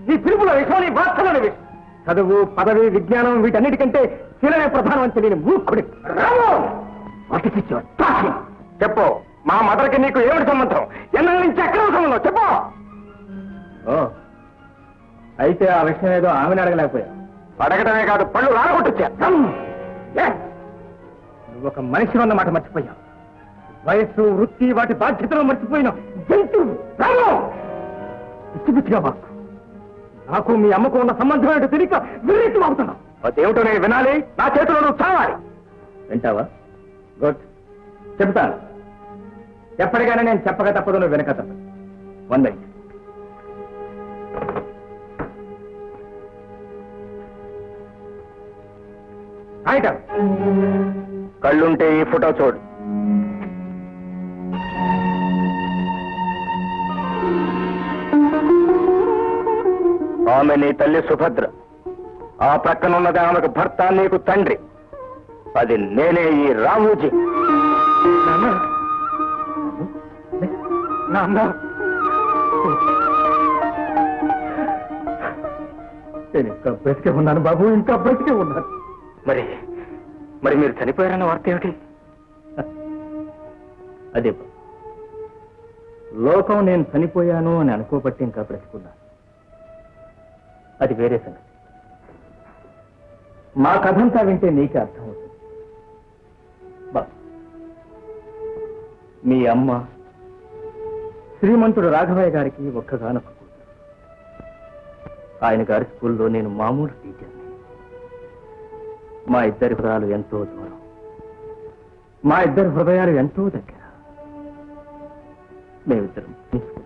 నీ పిలుపుల విషయం, నీ వార్తల విషయం, చదువు, పదవి, విజ్ఞానం వీటన్నిటికంటే శీలమే ప్రధానం అని తెలియని మూర్ఖుడి. చెప్పు, మా మదర్కి నీకు ఏమిటి సంబంధం? ఎన్నెల నుంచి అక్రమ సంబంధం చెప్పు. అయితే ఆ విషయం ఏదో ఆమెను అడగలేకపోయా. అడగడమే కాదు, పళ్ళు రాలగొట్టొచ్చా. నువ్వు ఒక మనిషి అన్నమాట మర్చిపోయావు. వయస్సు, వృత్తి, వాటి బాధ్యతలు మర్చిపోయిన జంతువు. పిచ్చి పిచ్చిగా బాగు. నాకు మీ అమ్మకు ఉన్న సంబంధం ఏంటో తెలియక విరిచి అవుతున్నావు. అదేమిటో నేను వినాలి. నా చేతిలో నువ్వు చావాలి. వింటావా? గుడ్, చెప్తాను. ఎప్పటికైనా నేను చెప్పక తప్పదు, నువ్వు వెనక తప్పదు. 1 minute. ఐటమ్, కళ్ళుంటే ఈ ఫోటో చూడు. ఆమె నీ తల్లి సుభద్ర. ఆ ప్రక్కనున్నది ఆమెకు భర్త, నీకు తండ్రి. అది నేనే, ఈ రామూజీ. నేను ఇంకా బ్రతికే ఉన్నాను బాబు, ఇంకా బ్రతికే ఉన్నాను. మరి మీరు చనిపోయారన్న వార్త ఏమిటి? అదే లోకం నేను చనిపోయాను అని అనుకోబట్టి ఇంకా బ్రతికున్నాను. అది వేరే సంగతి. మా కథంతా వింటే నీకే అర్థమవుతుంది. బాబు, మీ అమ్మ శ్రీమంతుడు రాఘవయ్య గారికి ఒక్కగానొక్క కూతురు. ఆయన గారి స్కూల్లో నేను మామూలు టీచర్ని. మా ఇద్దరి హృదయాలు ఎంతో దూరం, మా ఇద్దరి హృదయాలు ఎంతో దగ్గర. మేమిద్దరం తీసుకున్నాం.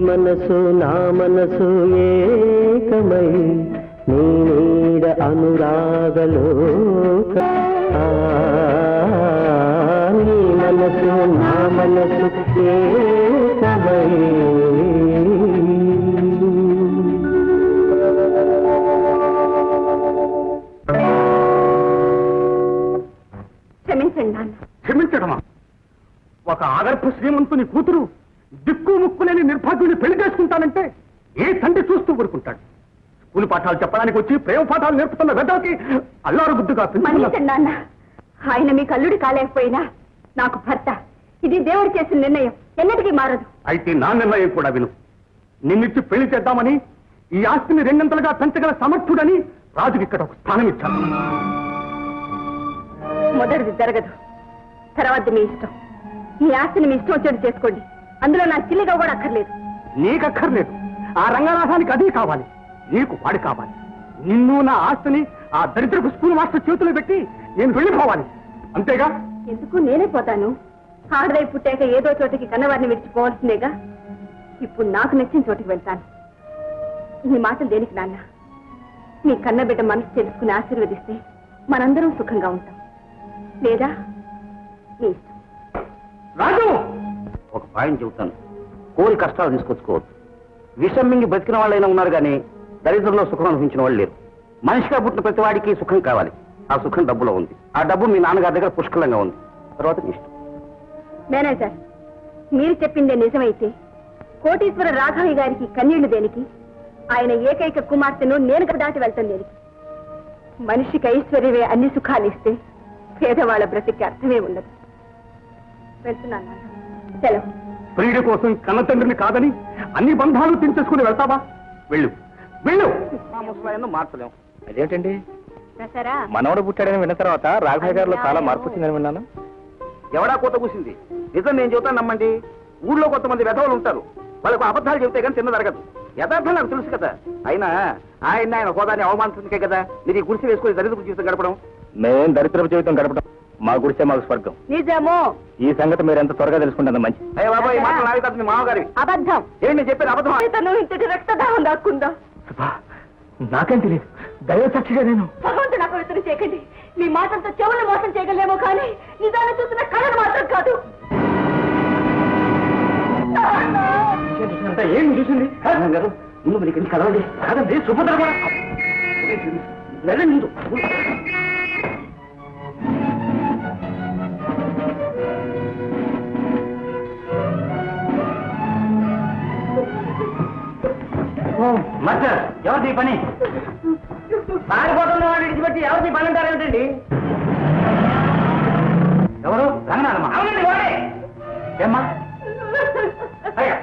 మనసు నా మనసు ఏకమై నీ నీడ అనురాగలోక. నీ మనసు నా మనసు ఏకమై. క్షమించండి నాన్న. క్షమించడమా? ఒక ఆదర్భ శ్రీమంతుని కూతురు దిక్కు ముక్కులేని నిర్భాగ్యుని పెళ్లి చేసుకుంటానంటే ఏ తండ్రి చూస్తూ ఊరుకుంటాడు? స్కూల్ పాఠాలు చెప్పడానికి వచ్చి ప్రేమ పాఠాలు నేర్పుతున్న వెదవకి అల్లారు బుద్ధిగా మన్నించండి నాన్న. ఆయన మీకు అల్లుడి కాలేకపోయినా నాకు భర్త. ఇది దేవుడు చేసిన నిర్ణయం, ఎన్నటికీ మారదు. అయితే నా నిర్ణయం కూడా విను. నిన్నిచ్చి పెళ్లి చేద్దామని, ఈ ఆస్తిని రెండంతలుగా పెంచగల సమర్థుడని రాజుకి ఇక్కడ ఒక స్థానం ఇచ్చాను. మొదటిది జరగదు, తర్వాత మీ ఇష్టం. ఈ ఆస్తిని మీ ఇష్టం వచ్చేది చేసుకోండి. అందులో నా చిల్లిగా కూడా అక్కర్లేదు. నీకక్కర్లేదు. ఆ రంగనాథానికి అది కావాలి, నీకు వాడి కావాలి. నిన్ను నా ఆస్తిని ఆ దరిద్రపు స్కూల్ మాస్టర్ చేతులు పెట్టి నేను వెళ్ళిపోవాలి, అంతేగా? ఎందుకు? నేనే పోతాను. ఆడదై పుట్టాక ఏదో చోటికి కన్నవారిని విడిచిపోవాల్సిందేగా. ఇప్పుడు నాకు నచ్చిన చోటికి వెళ్తాను. ఈ మాటలు దేనికి నాన్న? మీ కన్నబిడ్డ మనసు తెలుసుకుని ఆశీర్వదిస్తే మనందరం సుఖంగా ఉంటాం. లేదా మీ ఇష్టం. రాజు, ఒక పాయింట్ చెబుతాను. కోరి కష్టాలు తీసుకొచ్చుకోవద్దు. విషం మింగి బతికిన వాళ్ళైనా ఉన్నారు కానీ దరిద్రంలో సుఖం అనిపించిన వాళ్ళు లేరు. మనిషిగా పుట్టిన ప్రతి వాడికి సుఖం కావాలి. ఆ సుఖం డబ్బులో ఉంది. ఆ డబ్బు మీ నాన్నగారి దగ్గర పుష్కలంగా ఉంది. తర్వాత మీ ఇష్టం. మేనేజర్, మీరు చెప్పిందే నిజమైతే కోటీశ్వర రాఘవయ్య గారికి కన్నీళ్లు దేనికి? ఆయన ఏకైక కుమార్తెను నేను దాటి వెళ్తాను దేనికి? మనిషికి ఐశ్వర్యమే అన్ని సుఖాలు ఇస్తే పేదవాళ్ళ బ్రతికి అర్థమే ఉండదు. వెళ్తున్నాను. సెలవు. ప్రియుడి కోసం కన్నతండ్రిని కాదని అన్ని బంధాలు తెంచేసుకుని వెళ్తావా? వెళ్ళు వెళ్ళు. మా ముసలాయన్ని మార్చలేం. అదేంటండి, దసరా మనవడు పుట్టాడని విన్న తర్వాత రాఘవయ్య గారిలో చాలా మార్పు వచ్చిందని విన్నాను. ఎవడా కోత కూసింది? నిజం నేను చెబుతాను నమ్మండి. ఊళ్ళో కొంతమంది వెధవలు ఉంటారు, వాళ్ళకు అబద్ధాలు చెబితే కానీ తిన్న జరగదు. యథార్థం నాకు తెలుసు కదా. అయినా ఆయన హోదాని అవమానించే కదా మీరు ఈ గుడిసి వేసుకుని దరిద్ర జీవితం గడపడం. మేం దరిద్రపు జీవితం గడపడం మా గుడిసే మాకు స్వర్గం. నిజమో ఈ సంగతి మీరు ఎంత త్వరగా తెలుసుకుంటారు మంచి. అయ్యే బాబా, ఈ మాటలు నావి కాదు, మీ మామగారి. అబద్ధం. ఏంటి నేను చెప్పేది అబద్ధం? తను ఇంతటి రక్తదాహం దాక్కుందా? నాకేం తెలియదు, దైవ సాక్షిగా నేను. భగవంతుడు నాకు ఎదురు చేయకండి. మీ మాటలతో చెవులు మోసం చేయగలేమో కానీ నిజాన్ని చూసిన కళలు మాత్రం కాదు. ఏం చూసింది గారు ముందు మరి ఇక్కడికి కదవండి. కాదండి, సుభద్ర కూడా వెళ్ళండి ముందు. మాస్టర్, ఎవరిది పని? పారిపోతున్న వాడిని విడిచిపెట్టి ఎవరిది పని అంటారు ఏమిటండి? ఎవరు? రంగనాథమ్మ. అవునండి, వాడే. ఏమ్మా? అయ్యా.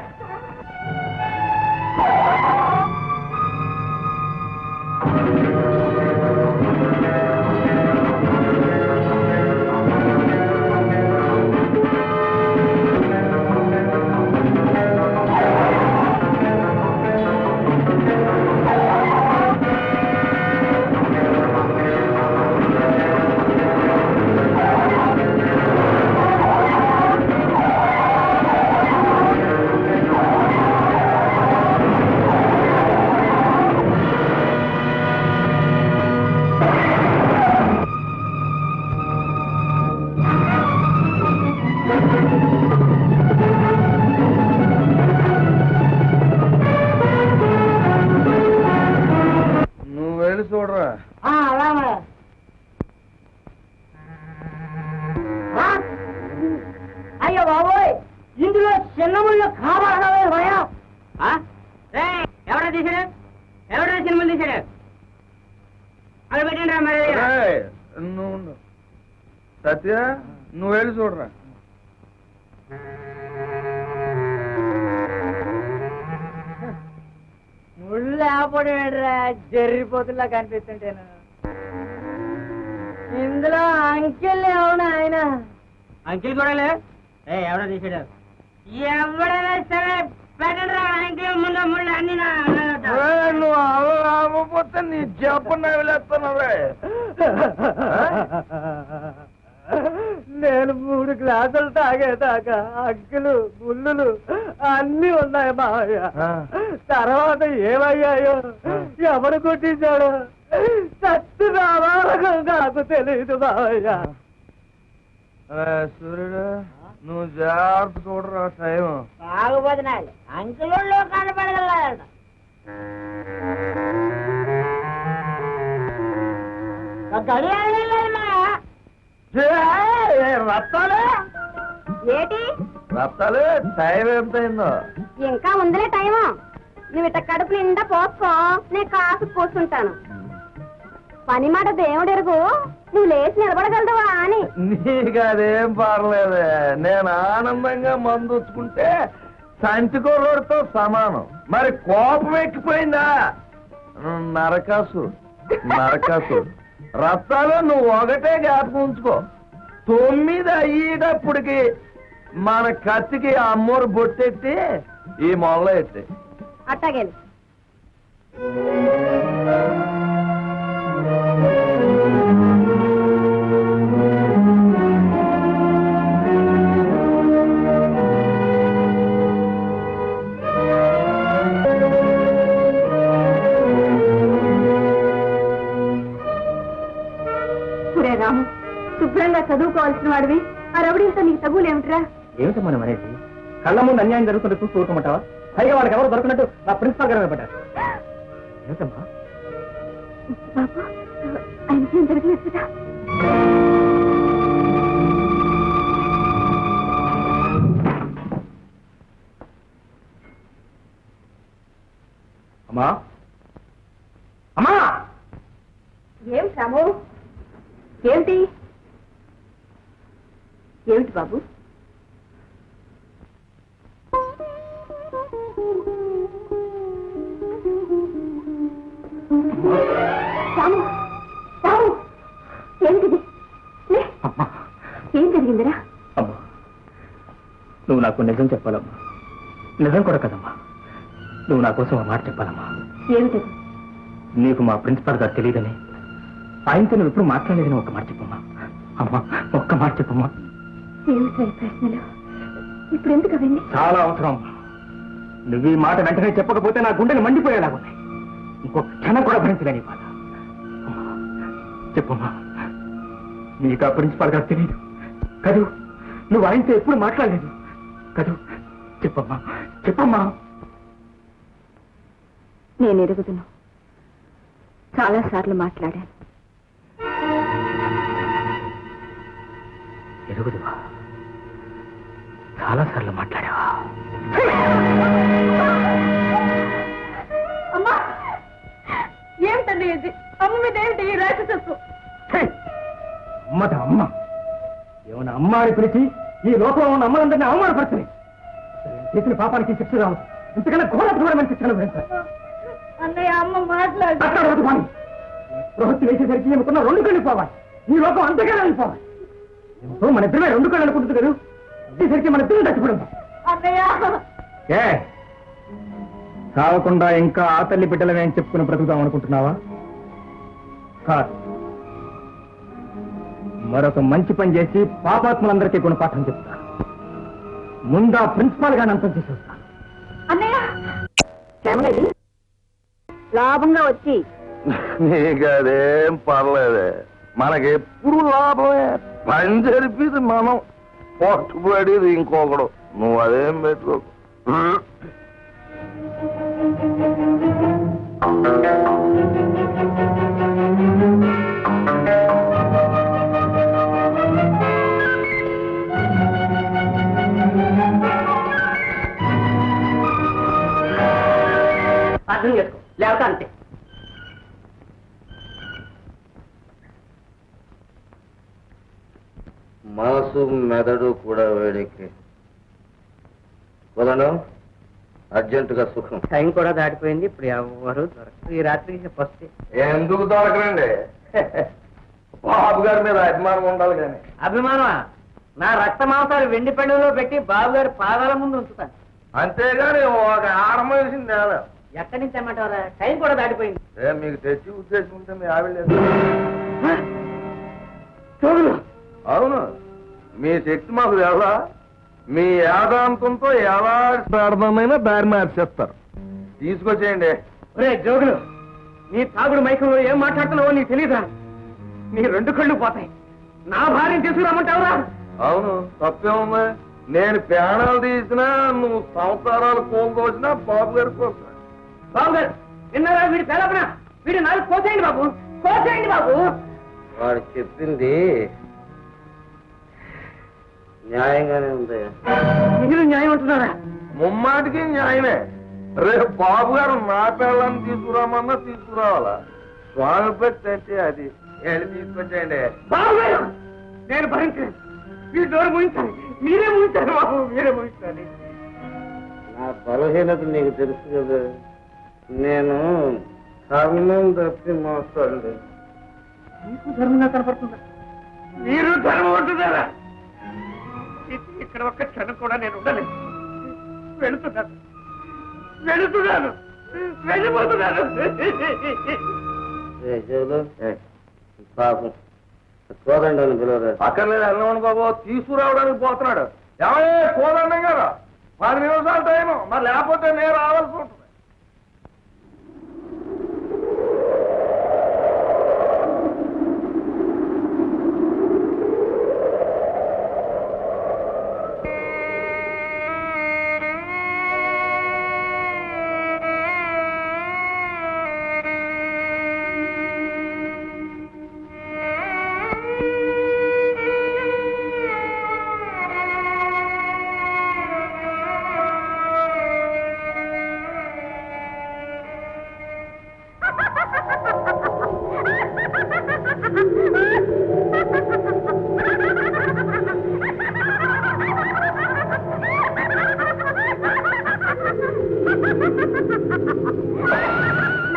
చూడరా. అయ్యో బాబోయ్, ఇందులో చిన్నముళ్ళు కావాలనే భయం. ఎవడా తీసాడు? ఎవడా చిన్నముళ్ళు తీసాడు? అక్కడ పెట్టండి రా. మరి నువ్వు సత్య, నువ్వు వెళ్ళి చూడరా. ముళ్ళు లేకపోవడం జరిగిపోతులా కనిపిస్తుంటాను. ఇందులో అంకెల్ ఏమన్నా ఆయన అంకెల్ కూడా లే. ఎవడో తీసాడు? ఎవడైనా సరే పెట్టండి రా. అంకెల్ ముందు ముళ్ళు అన్ని నువ్వు అవ్వకపోతే నీ చెప్పని వెళ్ళేస్తున్నావే. నేను 3 గ్లాసులు తాగేదాకా అంకెలు ముళ్ళు అన్ని ఉన్నాయి మావయ్య. తర్వాత ఏమయ్యాయో ఎవరు కొట్టించాడు సత్తు రావాలకు నాకు తెలియదు మావయ్య. సూర్యుడు, నువ్వు జాగ్రత్త చూడరా. టైం బాగుపోతున్నాడు. అంకెలు కనపడగలట. రత్తాలే ఏటి రత్తాలు, టైం ఎంతైందో? ఇంకా ఉందిలే టైము. నువ్వు ఇట్ట కడుపు నిండా పోసుకో, నేను కాసు కూర్చుంటాను. పని మాట దేవుడు ఎరుగు, నువ్వు లేచి నిలబడగలదువా అని. నీకు అదేం పర్లేదే. నేను ఆనందంగా మందుచ్చుకుంటే సంటికోరుతో సమానం. మరి కోపం ఎక్కిపోయిందా? నరకాసు నరకాసు. రత్తాలు, నువ్వు ఒకటే జ్ఞాపకం ఉంచుకో. 9 అయ్యేటప్పటికి మన కత్తికి అమ్మోరు బొట్టెట్టి ఈ మొదలు ఎట్టి. అట్టాగే రాము, శుభ్రంగా చదువుకోవాల్సిన వాడివి. ఆ రౌడీలతో నీకు తగులేమిట్రా? ఏమిటమ్మా నువ్వు అనేది? కళ్ళ ముందు అన్యాయం జరుగుతుంటే చూస్తూ ఊరుకోమంటావా? పైగా వాళ్ళకి ఎవరు దొరకనట్టు నా ప్రిన్సిపాల్ గారు పడ్డారు. ఏమిటమ్మా? బాబు, ఆయనకేం జరగలేదు కదా? అమ్మా, అమ్మా! ఏమిటి రాము? ఏమిటి ఏమిటి బాబు? ఏం జరిగిందిరా? అమ్మా, నువ్వు నాకు నిజం చెప్పాలమ్మా. నిజం కూడా కదమ్మా, నువ్వు నా కోసం ఒక మాట చెప్పాలమ్మా. ఏమిటది? నీకు మా ప్రిన్సిపాల్ గారు తెలియదని, ఆయనతో నువ్వు ఎప్పుడు మాట్లాడలేదని ఒక మాట చెప్పమ్మా. అమ్మా, ఒక్క మాట చెప్పమ్మా. ఏమిటో ఈ ప్రశ్నలు? ఇప్పుడు ఎందుకు అవన్నీ? చాలా అవసరం అమ్మా. నువ్వు ఈ మాట వెంటనే చెప్పకపోతే నా గుండెలు మండిపోయేలాగున్నాయి. ఇంకో క్షణం కూడా భరించలేని బాధ. అమ్మా, చెప్పమ్మా. నీకు ఆ ప్రిన్సిపాల్ గారు తెలియదు కదూ, నువ్వు ఆయనతో ఎప్పుడు మాట్లాడలేదు కదూ. చెప్పమ్మా, చెప్పమ్మా. నేను ఎరుగుదును, చాలా సార్లు మాట్లాడాను. ఎరుగుదువా? చాలా సార్లు మాట్లాడావా? అమ్మా, ఏమిటండి ఇది? అమ్మ మీద ఏమిటి ఈ రాక్షసత్వం? అమ్మట అమ్మ ఏమన్నా అమ్మ అని పిలిచి ఈ లోకంలో ఉన్న అమ్మలందరినీ అవమానపడుతుంది. చేసిన పాపానికి శిక్ష రావచ్చు, ఇంతకన్నా ఘోరమైన శిక్షణ వేస్తారు. అన్నయ్య, అమ్మ మాట్లాడు. ప్రవృత్తి వేసేసరికి ఏమనుకున్నా 2 కళ్ళు పోవాలి. ఈ లోకం అంతగా వెళ్ళిపోవాలి. ఏమిటో మన ఇద్దరే 2 కళ్ళు అనుకుంటుంది కదా, వచ్చేసరికి మన ఇద్దరు చచ్చిపోయింది. అన్నయ్య, చావకుండా ఇంకా ఆ తల్లి బిడ్డలమే అని చెప్పుకుని బ్రతుకుదాం అనుకుంటున్నావా? కాదు, మరొక మంచి పని చేసి పాపాత్మలందరికీ గుణపాఠం చెప్తా. ముందా ప్రిన్సిపాల్ గాని అంతం చేసి వస్తాను. అన్నయ్య, లాభంగా వచ్చి నీకు అదేం పర్లేదే, మనకెప్పుడు లాభమే. పని జరిపేది మనం, పట్టుబడేది ఇంకొకడు. నువ్వు అదేం పెట్టుకోకు. అర్థం చేసుకో, లేకపోతే అంతే. మనసు మెదడు కూడా వేడికి కుదను. అర్జెంటుగా సుఖం. టైం కూడా దాటిపోయింది, ఇప్పుడు ఎవరు దొరకదు. ఈ రాత్రికి చెప్పొస్తే ఎందుకు దొరకరండి? బాబు గారి మీద అభిమానం ఉండాలి కానీ. అభిమానమా? నా రక్త మాంసాలు వెండి పెండులో పెట్టి బాబు గారి పాదాల ముందు ఉంచుతాను. అంతేగాని ఒక ఆడమేసింది లేదా? ఎక్కడి నుంచి అమ్మంటారా? టైం కూడా దాటిపోయింది. మీకు తెచ్చి ఉద్దేశం ఉంటే మీ ఆవిడ లేదు. అవును, మీ శక్తి మాకు ఎలా? మీ యాదాంతంతో ఎలా ప్రార్థమైనా దారి మార్చేస్తారు. తీసుకొచ్చేయండి. ఒరే జోగులు, నీ తాగుడు మైకంలో ఏం మాట్లాడుతున్నావో నీకు తెలీదా? నీ 2 కళ్ళు పోతాయి. నా భార్యను తీసుకురామంటావురా? అవును, తప్పేముంది? నేను ప్రాణాలు తీసినా, నువ్వు సంసారాలు కోల్దోసినా బాబు గారి కోసం. బాబు గారు విన్నారా? వీడి తెలపన వీడి 4 కోసేయండి బాబు, కోసేయండి బాబు. వాడు చెప్పింది న్యాయంగానే ఉంది. మీరు న్యాయం అంటున్నారా? ముమ్మాటికి న్యాయమే. రేపు బాబు గారు నా పిల్లల్ని తీసుకురామన్నా తీసుకురావాలా? స్వామి పెట్టి అంటే అది తీసుకొచ్చేయండి. బాబు గారు, నేను భరించలేదు. మీ డోరు ముగించాలి, మీరే ముగించాలి బాబు, మీరే ముగించాలి. నా బలహీనత నీకు తెలుసు కదా. నేను ధర్మం తప్పి మాట్లాడలేదు. మీకు ధర్మంగా కనపడుతుందా? మీరు ధర్మం అంటున్నారా? ఇక్కడ ఒక్క క్షణం కూడా నేను ఉండలేదు. వెళుతున్నాను, వెళుతున్నాను, వెళ్ళిపోతున్నాను. పాపం కోదండి అని పిలవరా? అక్కర్లేదు అన్నవాడు బాబు, తీసుకురావడానికి పోతున్నాడు. ఎవరే కోదండం గారు? 10 నిమిషాలు టైము, మరి లేకపోతే నేను రావాల్సి ఉంటుంది.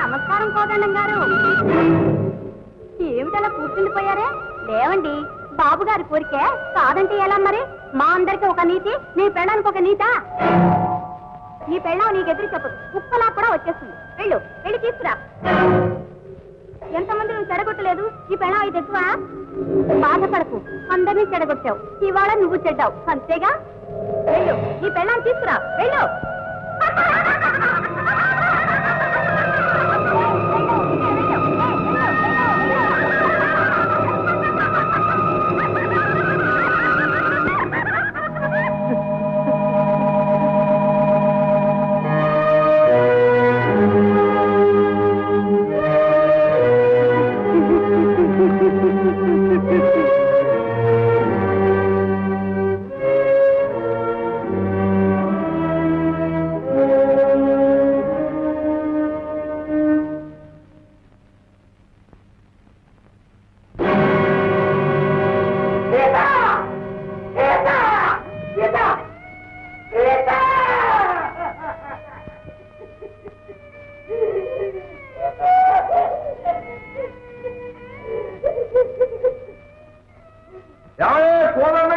నమస్కారం కోదండం గారు. ఏమిటలా కూర్చుండిపోయారే? లేవండి, బాబు గారి కోరికే కాదంటే ఎలా మరి? మా అందరికి ఒక నీతి, నీ పెళ్ళానికి ఒక నీతా? నీ పెళ్ళాం నీకు ఎదురు చెప్పదు, కుక్కలా కూడా వచ్చేస్తుంది. వెళ్ళు, వెళ్ళి తీసుకురా. ఎంతమంది నువ్వు చెడగొట్టలేదు, ఈ పెళ్ళాం ఇది ఎక్కువ. బాధపడకు, అందరినీ చెడగొట్టావు, ఇవాళ నువ్వు చెడ్డావు, అంతేగా? వెళ్ళు, నీ పెళ్ళాన్ని తీసుకురా, వెళ్ళు.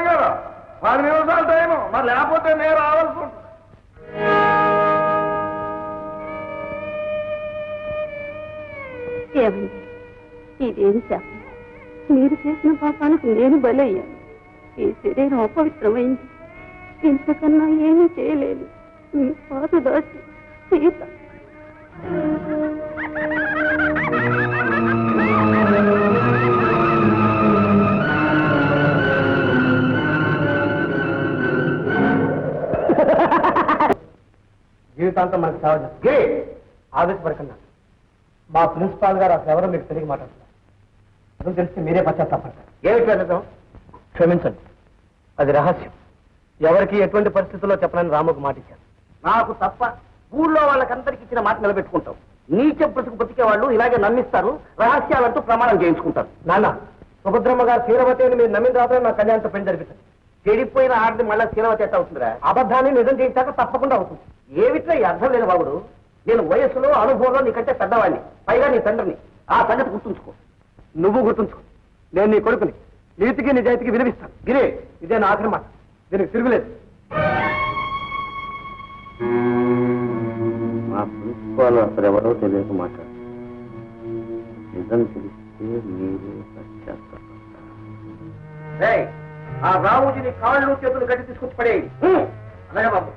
కదా 10 నిమిషాలు టైము, మరి లేకపోతే నేను రావాల్సి ఉంటుంది. ఏమండి, ఇదేం శాపం? మీరు చేసిన పాపాలకు నేను బలయ్యాను. ఈ శరీరం అపవిత్రమైంది, ఇంతకన్నా ఏమీ చేయలేదు. మీ పాతదాసి సీత. జీవితాంతం మనకు సేవ చేస్తాం. ఆవేశపడకన్నా, మా ప్రిన్సిపాల్ గారు అసలు ఎవరో మీకు తిరిగి మాట్లాడుతున్నారు. అది తెలిసి మీరే పశ్చాత్తాపడతారు. ఏమిటి నిజం? క్షమించండి, అది రహస్యం. ఎవరికి ఎటువంటి పరిస్థితుల్లో చెప్పనని రాముకు మాట ఇచ్చాను. నాకు తప్ప ఊళ్ళో వాళ్ళకందరికి ఇచ్చిన మాట నిలబెట్టుకుంటాం. నీచ బ్రతుకు బతికే వాళ్ళు ఇలాగే నమ్మిస్తారు, రహస్యాలంటూ ప్రమాణం చేయించుకుంటారు. నాన్న, సుభద్రమ్మ గారు శీలవతి అని మీరు నమ్మిన తర్వాత నా కళ్యాణంతో పెళ్లి జరిపిస్తారు. చెడిపోయిన ఆడది మళ్ళీ శీలవతి ఎట్లా అవుతుందిరా? అబద్ధాన్ని నిజం చేయించాక తప్పకుండా అవుతుంది. ఏమిట్లా ఈ అర్థం లేదు బాబుడు. నేను వయస్సులో అనుభవంలో నీకంటే పెద్దవాడిని, పైగా నీ తండ్రిని. ఆ సంగతి గుర్తుంచుకో. నువ్వు గుర్తుంచుకో. నేను నీ కొడుకుని, నీతికి నిజాయితీకి విలువిస్తాను. గిరే, ఇదే నా ఆఖరి మాట, దీనికి తిరుగులేదు. మా ప్రిన్సిపాల్ అసలు ఎవరో తెలియక మాట్లాడు. నిజం తెలిస్తే మీరే పశ్చాత్తాపడతారు. ఆ రావుజీని కాళ్ళు చేతులు గట్టి తీసుకొచ్చి పడేయండి. అలాగే బాబు.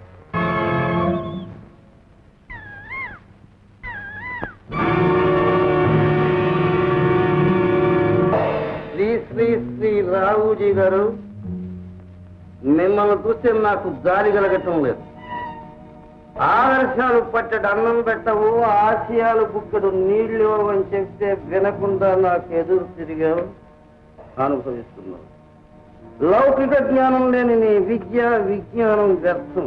శ్రీ శ్రీ శ్రీ రావుజీ గారు, మిమ్మల్ని చూస్తే నాకు జాలి కలగటం లేదు. ఆదర్శాలు పట్టడు అన్నం పెట్టవు, ఆశయాలు బుక్కడు నీళ్లు అని చెప్తే వినకుండా నాకు ఎదురు తిరిగావు, అనుభవిస్తున్నావు. లౌకిక జ్ఞానం లేని నీ విజ్ఞానం వ్యర్థం.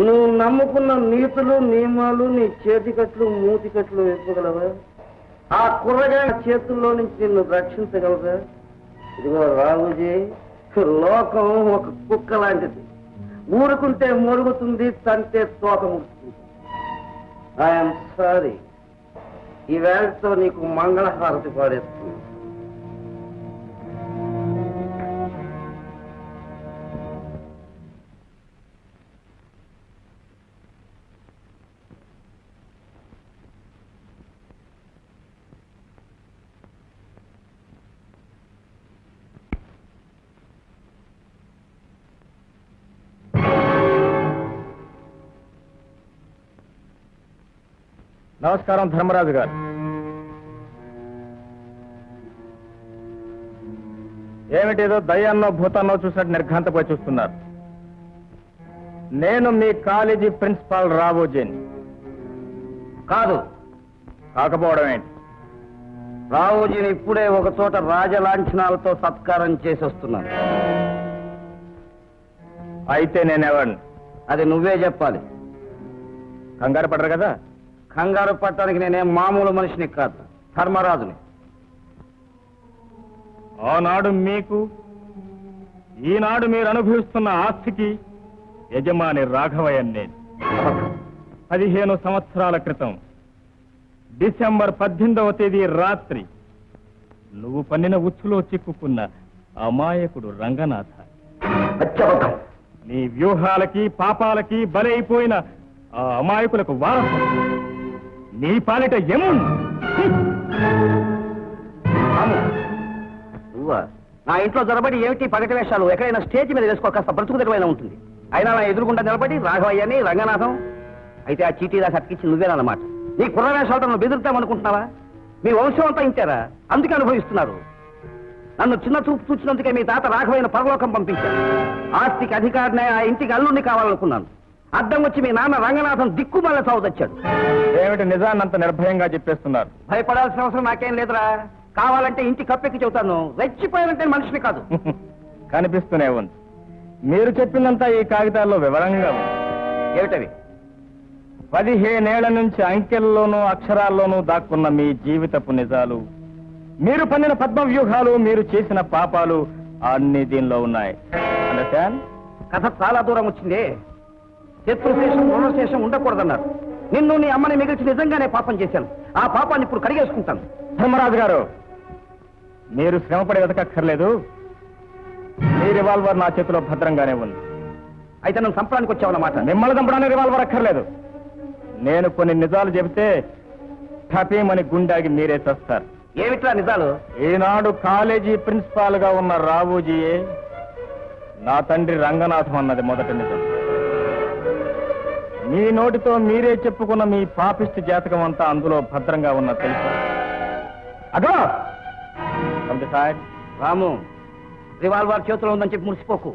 నువ్వు నమ్ముకున్న నీతులు నియమాలు నీ చేతికట్లు మూతికట్లు ఇవ్వగలవా? ఆ కుర్రగాయ చేతుల్లో నుంచి నిన్ను రక్షించగలరా? ఇదిగో రావుజీ, లోకం ఒక కుక్క లాంటిది. ఊరుకుంటే మొరుగుతుంది, తంటే తోక ముడుతుంది. ఐఎమ్ సారీ, ఈ వేళతో నీకు మంగళహారతి పాడేస్తుంది. నమస్కారం ధర్మరాజు గారు. ఏమిటేదో దయ్యాన్నో భూతాన్నో చూసినట్టు నిర్ఘాంతపోయి చూస్తున్నారు. నేను మీ కాలేజీ ప్రిన్సిపాల్ రావుజీని. కాదు. కాకపోవడం ఏంటి? రావుజీని ఇప్పుడే ఒక చోట రాజలాంఛనాలతో సత్కారం చేసి వస్తున్నాను. అయితే నేనెవడిని? అది నువ్వే చెప్పాలి. కంగారు పడరు కదా? కంగారు పట్టడానికి నేనేం మామూలు మనిషిని కాదు, ధర్మరాజుని. ఆనాడు మీకు, ఈనాడు మీరు అనుభవిస్తున్న ఆస్తికి యజమాని రాఘవయ్య నేను. 15 సంవత్సరాల క్రితం డిసెంబర్ 18వ తేదీ రాత్రి నువ్వు పన్నిన ఉచ్చులో చిక్కుకున్న అమాయకుడు రంగనాథ. అత్యబద్ధం. నీ వ్యూహాలకి పాపాలకి బలైపోయిన ఆ అమాయకులకు వారసు నీ పాలిట యమున్. నువ్వా? నా ఇంట్లో జరబడి ఏమిటి పగటి వేషాలు? ఎక్కడైనా స్టేజ్ మీద వేసుకో, కాస్త బ్రతుకుదకమైన ఉంటుంది. అయినా నా ఎదురుగుండా నిలబడి రాఘవయ్యని రంగనాథం అయితే ఆ చీటీ దాకా అతికించి నువ్వేనన్నమాట. నీ కుర్ర వేషాలతో నువ్వు బెదురుతామనుకుంటున్నావా? మీ వంశం అంతా ఇంటారా? అందుకే అనుభవిస్తున్నారు. నన్ను చిన్న చూపు చూసినందుకే మీ తాత రాఘవయ్యను పరలోకం పంపించారు. ఆస్తికి అధికారిని, ఆ ఇంటికి అల్లుడిని కావాలనుకున్నాను. అడ్డం వచ్చి మీ నాన్న రంగనాథం దిక్కుమాల సాగు తెచ్చాడు. ఏమిటి నిజాన్ని అంత నిర్భయంగా చెప్పేస్తున్నారు? భయపడాల్సిన అవసరం నాకేం లేదురా. కావాలంటే ఇంటి కప్పెక్కి చెబుతాను. రెచ్చిపోయానంటే మనిషిని కాదు. కనిపిస్తూనే ఉంది. మీరు చెప్పిందంతా ఈ కాగితాల్లో వివరంగా ఉంది. ఏమిటవి? 15 ఏళ్ల నుంచి అంకెల్లోనూ అక్షరాల్లోనూ దాక్కున్న మీ జీవితపు నిజాలు, మీరు పన్నిన పద్మ వ్యూహాలు, మీరు చేసిన పాపాలు అన్ని దీనిలో ఉన్నాయి. అండర్స్టాండ్? కథ చాలా దూరం వచ్చింది. శత్రుశేషం రుణశేషం ఉండకూడదన్నారు. నిన్ను నీ అమ్మని మిగిల్చి నిజంగానే పాపం చేశాను. ఆ పాపాన్ని ఇప్పుడు కడిగేసుకుంటాను. ధర్మరాజు గారు, మీరు శ్రమపడి వెతకక్కర్లేదు. మీ రివాల్వర్ నా చేతిలో భద్రంగానే ఉంది. అయితే నన్ను చంపడానికి వచ్చావన్నమాట. మిమ్మల్ని చంపడానికి రివాల్వర్ అక్కర్లేదు. నేను కొన్ని నిజాలు చెబితే ఠపీమని గుండాగి మీరే చేస్తారు. ఏమిట్రా నిజాలు? ఈనాడు కాలేజీ ప్రిన్సిపాల్ గా ఉన్న రావూజీయే నా తండ్రి రంగనాథం అన్నది మొదటి నిజం. మీ నోటితో మీరే చెప్పుకున్న మీ పాపిష్టి జాతకం అంతా అందులో భద్రంగా ఉన్న తెలుసా? అదో రాము, రివాల్వర్ చేతిలో ఉందని చెప్పి మురిసిపోకు.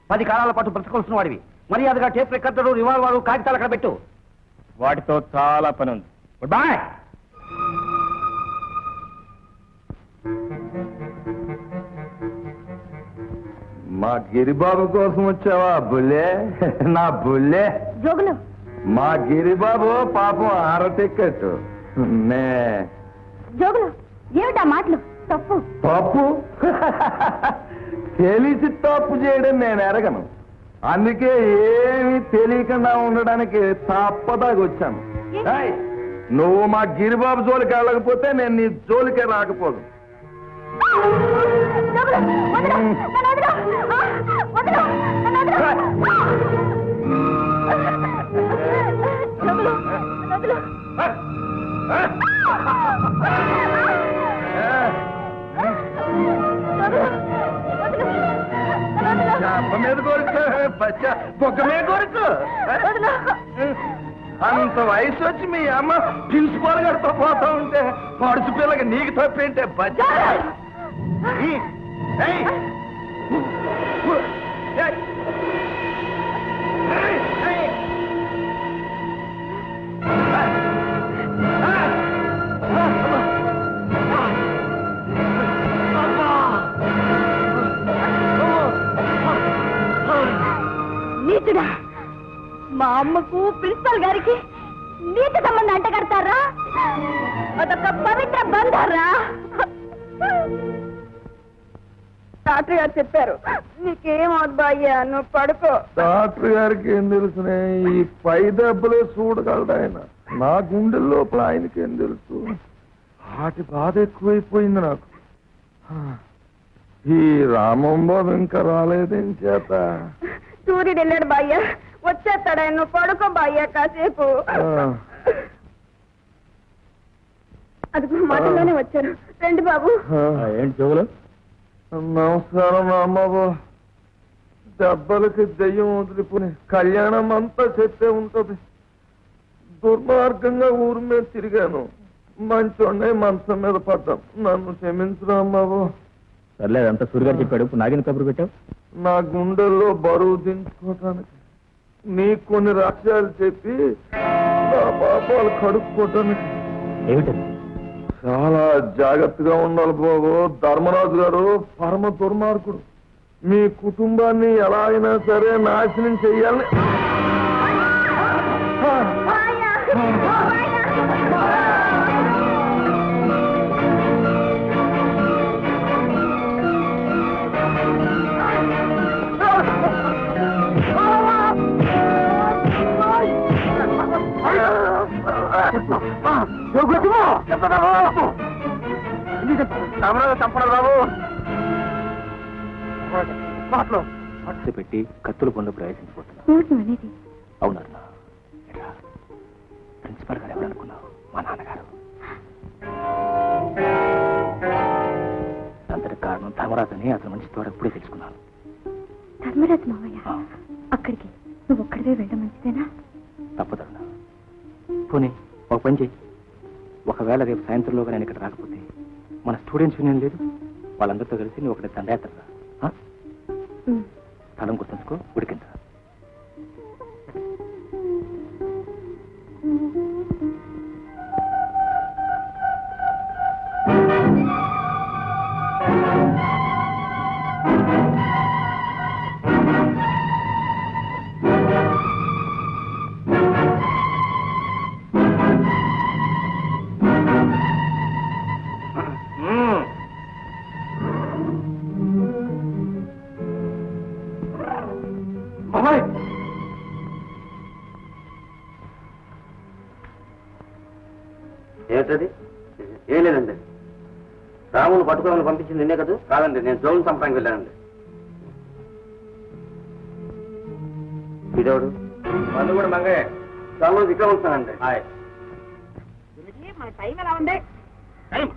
10 కాలాల పాటు బ్రతకాల్సిన వాడివి. మర్యాదగా టేప్ రికార్డరు, రివాల్వరు, కాగితాలు అక్కడ పెట్టు. వాటితో చాలా పని ఉంది. Good bye. మా గిరిబాబు కోసం వచ్చావా బుల్లే? నా బుల్లే జోగులు. మా గిరిబాబు పాపం ఆరటెక్కట్టు. నే జోగులు, ఏమిటా మాటలు? తప్పు. తప్పు తెలిసి తప్పు చేయడం నేను ఎరగను. అందుకే ఏమీ తెలియకుండా ఉండడానికి తప్పదాగా వచ్చాను. ఏయ్, నువ్వు మా గిరిబాబు జోలికి వెళ్ళకపోతే నేను నీ జోలికే రాకపోదు. మీద కోరుకు బొక్క మీద కోరుకు. అంత వయసు వచ్చి మీ అమ్మ ప్రిన్సిపాల్ గారితో పోతా ఉంటే పడుచు పిల్లకి నీకు తప్పేంటే బచ్చా. నీచుడా, మా అమ్మకు ప్రిన్సిపల్ గారికి నీతి సంబంధం అంటగడతారా? అదొక పవిత్ర బంధారా? డాక్టర్ గారు చెప్పారు నీకేమవుద్దు అయ్యా, నువ్వు పడుకో. డాక్టర్ గారికి ఏం తెలుసునే? ఈ పై దెబ్బలే చూడగలడు ఆయన. నా గుండె లోపల ఆయనకేం తెలుసు? వాటి బాధ ఎక్కువైపోయింది నాకు. ఈ రామంబాబు ఇంకా రాలేదేం చేత? సూర్యుడు వెళ్ళాడు బాయ్య, వచ్చేస్తాడు ఆయన. నువ్వు పడుకో బాయ్య కాసేపు. అది మాటలోనే వచ్చారు. రండి బాబు. ఏంటి జోగులు? నమస్కారం రాంబాబు. దెబ్బలకి దెయ్యం వదిలిపోయి కళ్యాణం అంతా చెప్పే ఉంటది. దుర్మార్గంగా ఊరి మీద తిరిగాను. మంచోడే మంచం మీద పడ్డాం. నన్ను క్షమించు రాంబాబు. సర్లే, అంతా సూర్యగారు చెప్పాడు. ఇప్పుడు నాగిన కబురు పెట్టావు. నా గుండెల్లో బరువు దించుకోవటానికి నీకు కొన్ని రహస్యాలు చెప్పి నా పాపాలు కడుక్కోవటానికి. ఏమిటది? చాలా జాగ్రత్తగా ఉండాలి బాబు. ధర్మరాజు గారు పరమ దుర్మార్గుడు. మీ కుటుంబాన్ని ఎలా అయినా సరే నాశనం చెయ్యాలని. చంపడం బాబు. కోట్లో మనసు పెట్టి కత్తుల పనులు ప్రవేశించిపోతున్నా. అనేది అవునన్నా, ప్రిన్సిపల్ గారు ఎవరనుకున్నావు? మా నాన్నగారు. అంతటి కారణం ధర్మరాజు అని అతని మంచి ద్వారా ఎప్పుడే తెలుసుకున్నాను. ధర్మరాజు మావయ్య అక్కడికి నువ్వు ఒక్కడివే వెళ్ళడం మంచిదేనా? తప్పదన్నా. పోనీ ఒక పని చెయ్యి, ఒకవేళ రేపు సాయంత్రంలోగా నేను ఇక్కడ రాకపోతే మన స్టూడెంట్స్ యూనియన్ లేదు, వాళ్ళందరితో కలిసి నువ్వు ఒకటి దండయాత్ర స్థలం గుర్తుంచుకో, ఉడికింద. ఏమిటది? ఏం లేదండి, రామును పట్టుకోవాలని పంపించింది నిన్నే కదా? కాదండి, నేను జోన్ చంపడానికి వెళ్ళానండి. ఇదెవడు? వాళ్ళు కూడా మంగయ్య. చాలా ఇక్కడ ఉంటానండి. మన టైం ఎలా ఉంది? టైం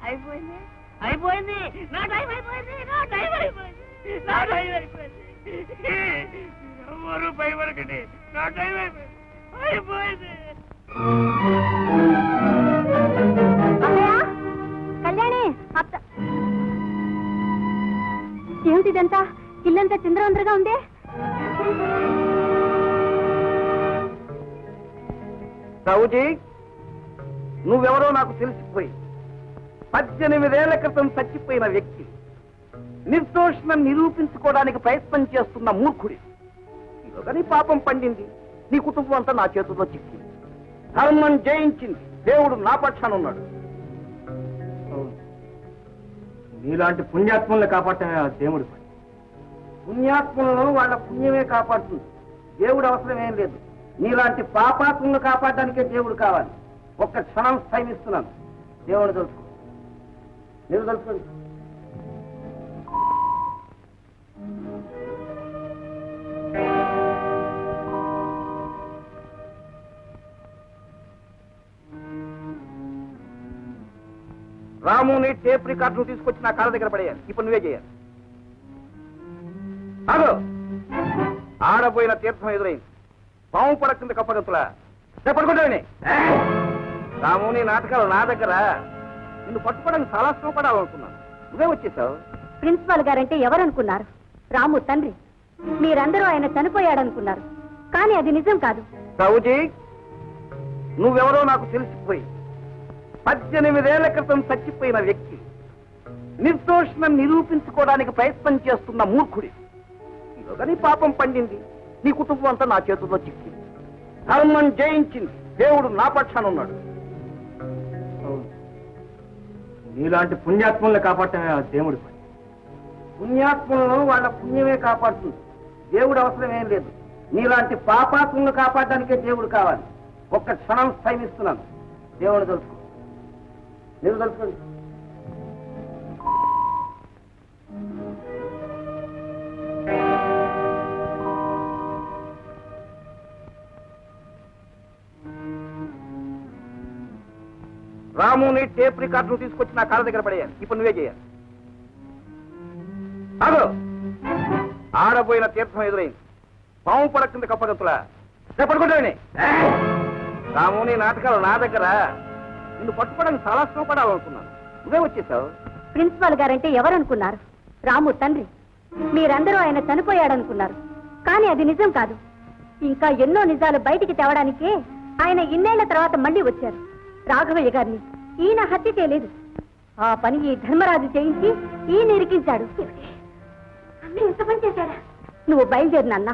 అయిపోయింది, అయిపోయింది, నా టైం అయిపోయింది, నా టైం అయిపోయింది, నా టైం అయిపోయింది. ఎవరు భయపడకండి, నా టైం అయిపోయింది, అయిపోయింది. కళ్యాణి అత్త, ఏమిటిదంతా? ఇల్లంతా చిందరవందరగా ఉంది. సౌజీ, నువ్వెవరో నాకు తెలిసిపోయి 18 ఏళ్ల క్రితం చచ్చిపోయిన వ్యక్తి, నిర్దోషణం నిరూపించుకోవడానికి ప్రయత్నం చేస్తున్న మూర్ఖుడి. ఇలాగ నీ పాపం పండింది, నీ కుటుంబం అంతా నా చేతుల్లో చిక్కింది. ధర్మం జయించింది, దేవుడు నా పక్షాన ఉన్నాడు. నీలాంటి పుణ్యాత్ముల్ని కాపాడటమే ఆ దేవుడి పని. పుణ్యాత్ములను వాళ్ళ పుణ్యమే కాపాడుతుంది, దేవుడు అవసరం ఏం లేదు. నీలాంటి పాపాత్ములను కాపాడడానికే దేవుడు కావాలి. ఒక్క క్షణం టైం ఇస్తున్నాను, దేవుడు తెలుసుకో. నేను తెలుసుకోండి. రాముని టేప్ రికార్డును తీసుకొచ్చి నా కాళ్ళ దగ్గర పడేయాలి. ఇప్పుడు నువ్వే చేయాలి. ఆగో, ఆడపోయిన తీర్థం ఎదురైంది, పాము పడకుండా కప్పగంతులా పడుకుంటావని. రాముని నాటకాలు నా దగ్గర, నిన్ను పట్టుకోవడానికి చాలా శ్రమపడాలనుకున్నాను, నువ్వే వచ్చేసావు. Principal guarantee ఎవరనుకున్నారు? రాము తండ్రి. మీరందరూ ఆయన చనిపోయాడనుకున్నారు, కానీ అది నిజం కాదు. సౌజీ, నువ్వెవరో నాకు తెలిసిపోయి 18 ఏళ్ల క్రితం చచ్చిపోయిన వ్యక్తి, నిర్దోషణం నిరూపించుకోవడానికి ప్రయత్నం చేస్తున్న మూర్ఖుడి. ఇలాగ నీ పాపం పండింది, నీ కుటుంబం అంతా నా చేతుల్లో చిక్కింది. ధర్మం జయించింది, దేవుడు నా పక్షాన ఉన్నాడు. నీలాంటి పుణ్యాత్ముల్ని కాపాడటమే ఆ దేవుడి పని. పుణ్యాత్ములను వాళ్ళ పుణ్యమే కాపాడుతుంది, దేవుడు అవసరం ఏం లేదు. నీలాంటి పాపాత్ములను కాపాడడానికే దేవుడు కావాలి. ఒక్క క్షణం టైం ఇస్తున్నాను, దేవుడు తెలుసుకో. నేను తెలుసుకోండి. రాముని టేప్ రికార్డును తీసుకొచ్చి నా కాళ్ళ దగ్గర పడేయాలి. ఇప్పుడు నువ్వే చేయాలి. ఆగో, ఆడపోయిన తీర్థం ఎదురైంది, పాము పడకుండా కప్పగంతులా పడుకుంటావని. రాముని నాటకాలు నా దగ్గర, నిన్ను పట్టుకోవడానికి చాలా శ్రమపడాలనుకున్నాను, నువ్వే వచ్చేసావు. Principal guarantee ఎవరనుకున్నారు? రాము తండ్రి. మీరందరూ ఆయన చనిపోయాడనుకున్నారు, కానీ అది నిజం కాదు. ఇంకా ఎన్నో నిజాలు బయటికి తేవడానికే ఆయన ఇన్నేళ్ల తర్వాత మళ్లీ వచ్చారు. రాఘవయ్య గారిని ఈయన హత్య చేయలేదు, ఆ పని ఈ ధర్మరాజు చేయించి ఈయన ఇరికించాడు. ఇంత పని చేశారా? నువ్వు బయలుదేరు నాన్న.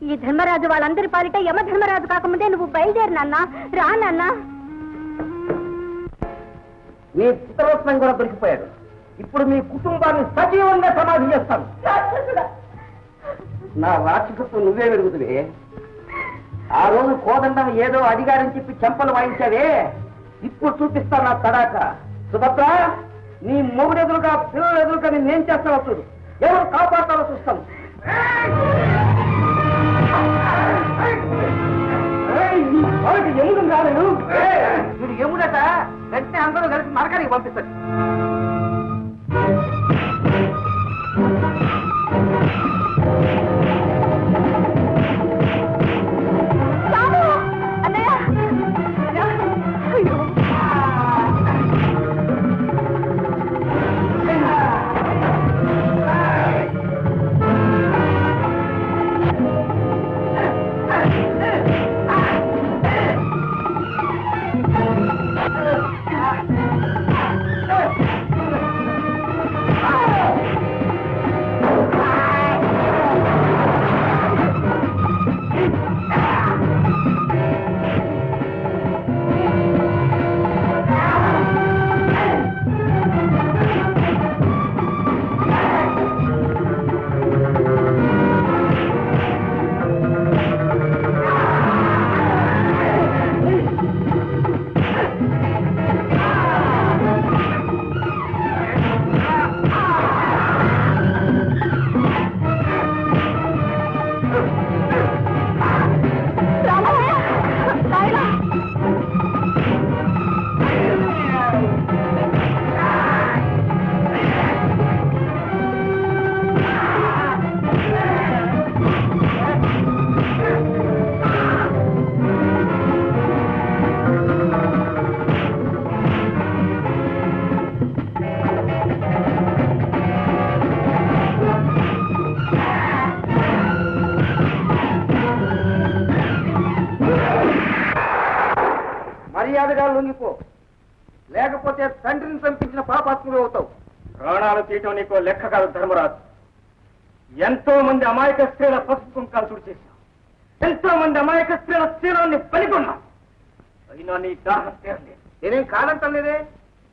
ఈ ధర్మరాజు వాళ్ళందరి పాలిట యమధర్మరాజు కాకముందే నువ్వు బయలుదేరు నాన్న. రా నాన్న. మీ చిత్రవత్నం కూడా దొరికిపోయాడు. ఇప్పుడు మీ కుటుంబాన్ని సజీవంగా సమాధి చేస్తాను. నా రాక్షసత్వం నువ్వే వెలుగుతువే. ఆ రోజు కోదండం ఏదో అధికారం చెప్పి చెంపలు వాయించావే, ఇప్పుడు చూపిస్తా నా తడాక. సుభద్ర, నీ మొగుడెదురుగా పిల్లలు ఎదురుగా నేనేం చేస్తానో చూడు. ఎవరు కాపాడతారో చూస్తాను. ఎముడు రాలేను. వీడు ఎముడట. వెంటనే అందరూ కలిసి నరకానికి పంపిస్తాడు. మర్యాదగా లొంగిపో, లేకపోతే తండ్రిని చంపించిన పాపాత్ముడు అవుతావు. ప్రాణాలు తీయటం నీకో లెక్క కాదు ధర్మరాజు. ఎంతో మంది అమాయక స్త్రీల పసుపు కుంకాలు తుడి చేశావు. ఎంతో మంది అమాయక స్త్రీల శీలాన్ని పనికొన్నావు. అయినా నీ దాహం తీరలేదు. నేనేం కాదంటలేదే.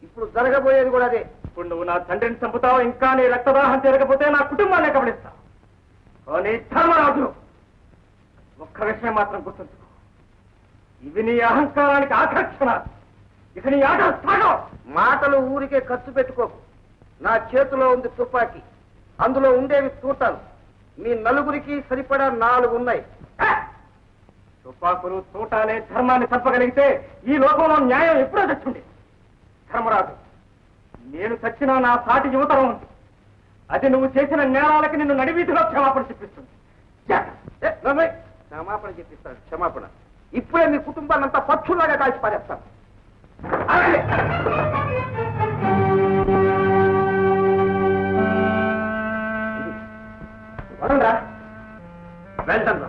ఇప్పుడు జరగబోయేది కూడా అదే. ఇప్పుడు నువ్వు నా తండ్రిని చంపుతావు. ఇంకా నీ రక్తదాహం తీరకపోతే నా కుటుంబాన్ని కబడిస్తావు. కానీ ధర్మరాజు, ఒక్క విషయం మాత్రం గుర్తుంచుకో. ఇవి నీ అహంకారానికి ఆకర్షణ. ఇక నీ ఆట సాగం. మాటలు ఊరికే ఖర్చు పెట్టుకోకు. నా చేతిలో ఉంది తుపాకీ. అందులో ఉండేవి తూటాలు. మీ నలుగురికి సరిపడా 4 ఉన్నాయి. తుపాకులు తూటాలే ధర్మాన్ని చంపగలిగితే ఈ లోకంలో న్యాయం ఎప్పుడో తెచ్చుండే. ధర్మరాజు, నేను చచ్చినా నా సాటి యువతరం ఉంది. అది నువ్వు చేసిన నేరాలకి నిన్ను నడివీధిలో క్షమాపణ చెప్పిస్తుంది. క్షమాపణ చెప్పిస్తాను. క్షమాపణ ఇప్పుడే మీ కుటుంబాన్ని అంతా పక్షులాగా కాల్చి పారేస్తాను. వెళ్తాను.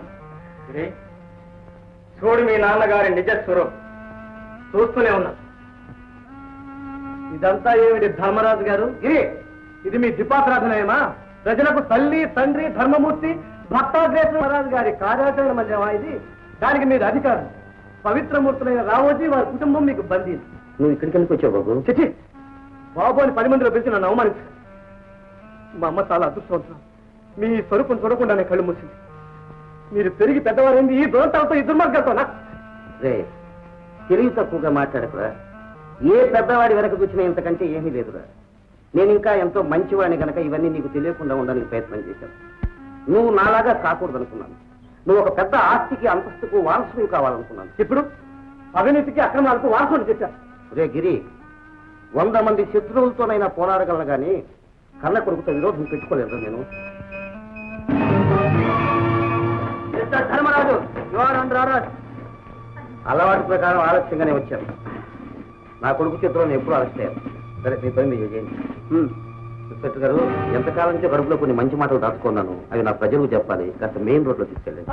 చూడు మీ నాన్నగారి నిజ స్వరూపం. చూస్తూనే ఉన్నాను. ఇదంతా ఏమిటి ధర్మరాజు గారు? ఇది మీ ద్విపాత్రాభినయమా? ప్రజలకు తల్లి, తండ్రి, ధర్మమూర్తి, భక్తాగ్రేసరాజు గారి కార్యాచరణ మధ్యమా ఇది? దానికి మీరు అధికారం. పవిత్రమూర్తులైన రావోజీ వారి కుటుంబం మీకు బందీ. నువ్వు ఇక్కడికి ఎందుకు వచ్చావు బాబు? చిచి, బాబు అని 10 మందిలో పిలిచి నన్ను అవమానించారు. మా అమ్మ చాలా అదృష్టవంతులు. మీ స్వరూపం చూడకుండానే కళ్ళు మూసింది. మీరు పెరిగి పెద్దవారైంది ఈ దూరంతో ఈ దుర్మార్గాలతోనా? రే, తెలివి తక్కువగా మాట్లాడకురా. ఏ పెద్దవాడి వెనక కూర్చున్నా ఇంతకంటే ఏమీ లేదురా. నేను ఇంకా ఎంతో మంచివాడిని కనుక ఇవన్నీ నీకు తెలియకుండా ఉండడానికి ప్రయత్నం చేశాను. నువ్వు నాలాగా కాకూడదనుకున్నాను. నువ్వు ఒక పెద్ద ఆస్తికి, అంతస్తుకు వారసులు కావాలనుకున్నాను. ఇప్పుడు అవినీతికి, అక్రమాలకు వారసులు చేశారు. రే గిరి, 100 మంది శత్రువులతోనైనా పోరాడగలను కానీ కన్న కొడుకుతో విరోధం పెట్టుకోలేదు నేను. ధర్మరాజు, అలవాటు ప్రకారం ఆలస్యంగానే వచ్చాను. నా కొడుకు చేతుల్లో ఎప్పుడు అరెస్ట్ అయ్యాను. సరే, మీ పని మీరు చేయండి. ఇన్స్పెక్టర్ గారు, ఎంతకాలం నుంచి కడుపులో కొన్ని మంచి మాటలు దాచుకున్నాను. అవి నా ప్రజలకు చెప్పాలి. కాస్త మెయిన్ రోడ్లో తీసుకెళ్ళండి.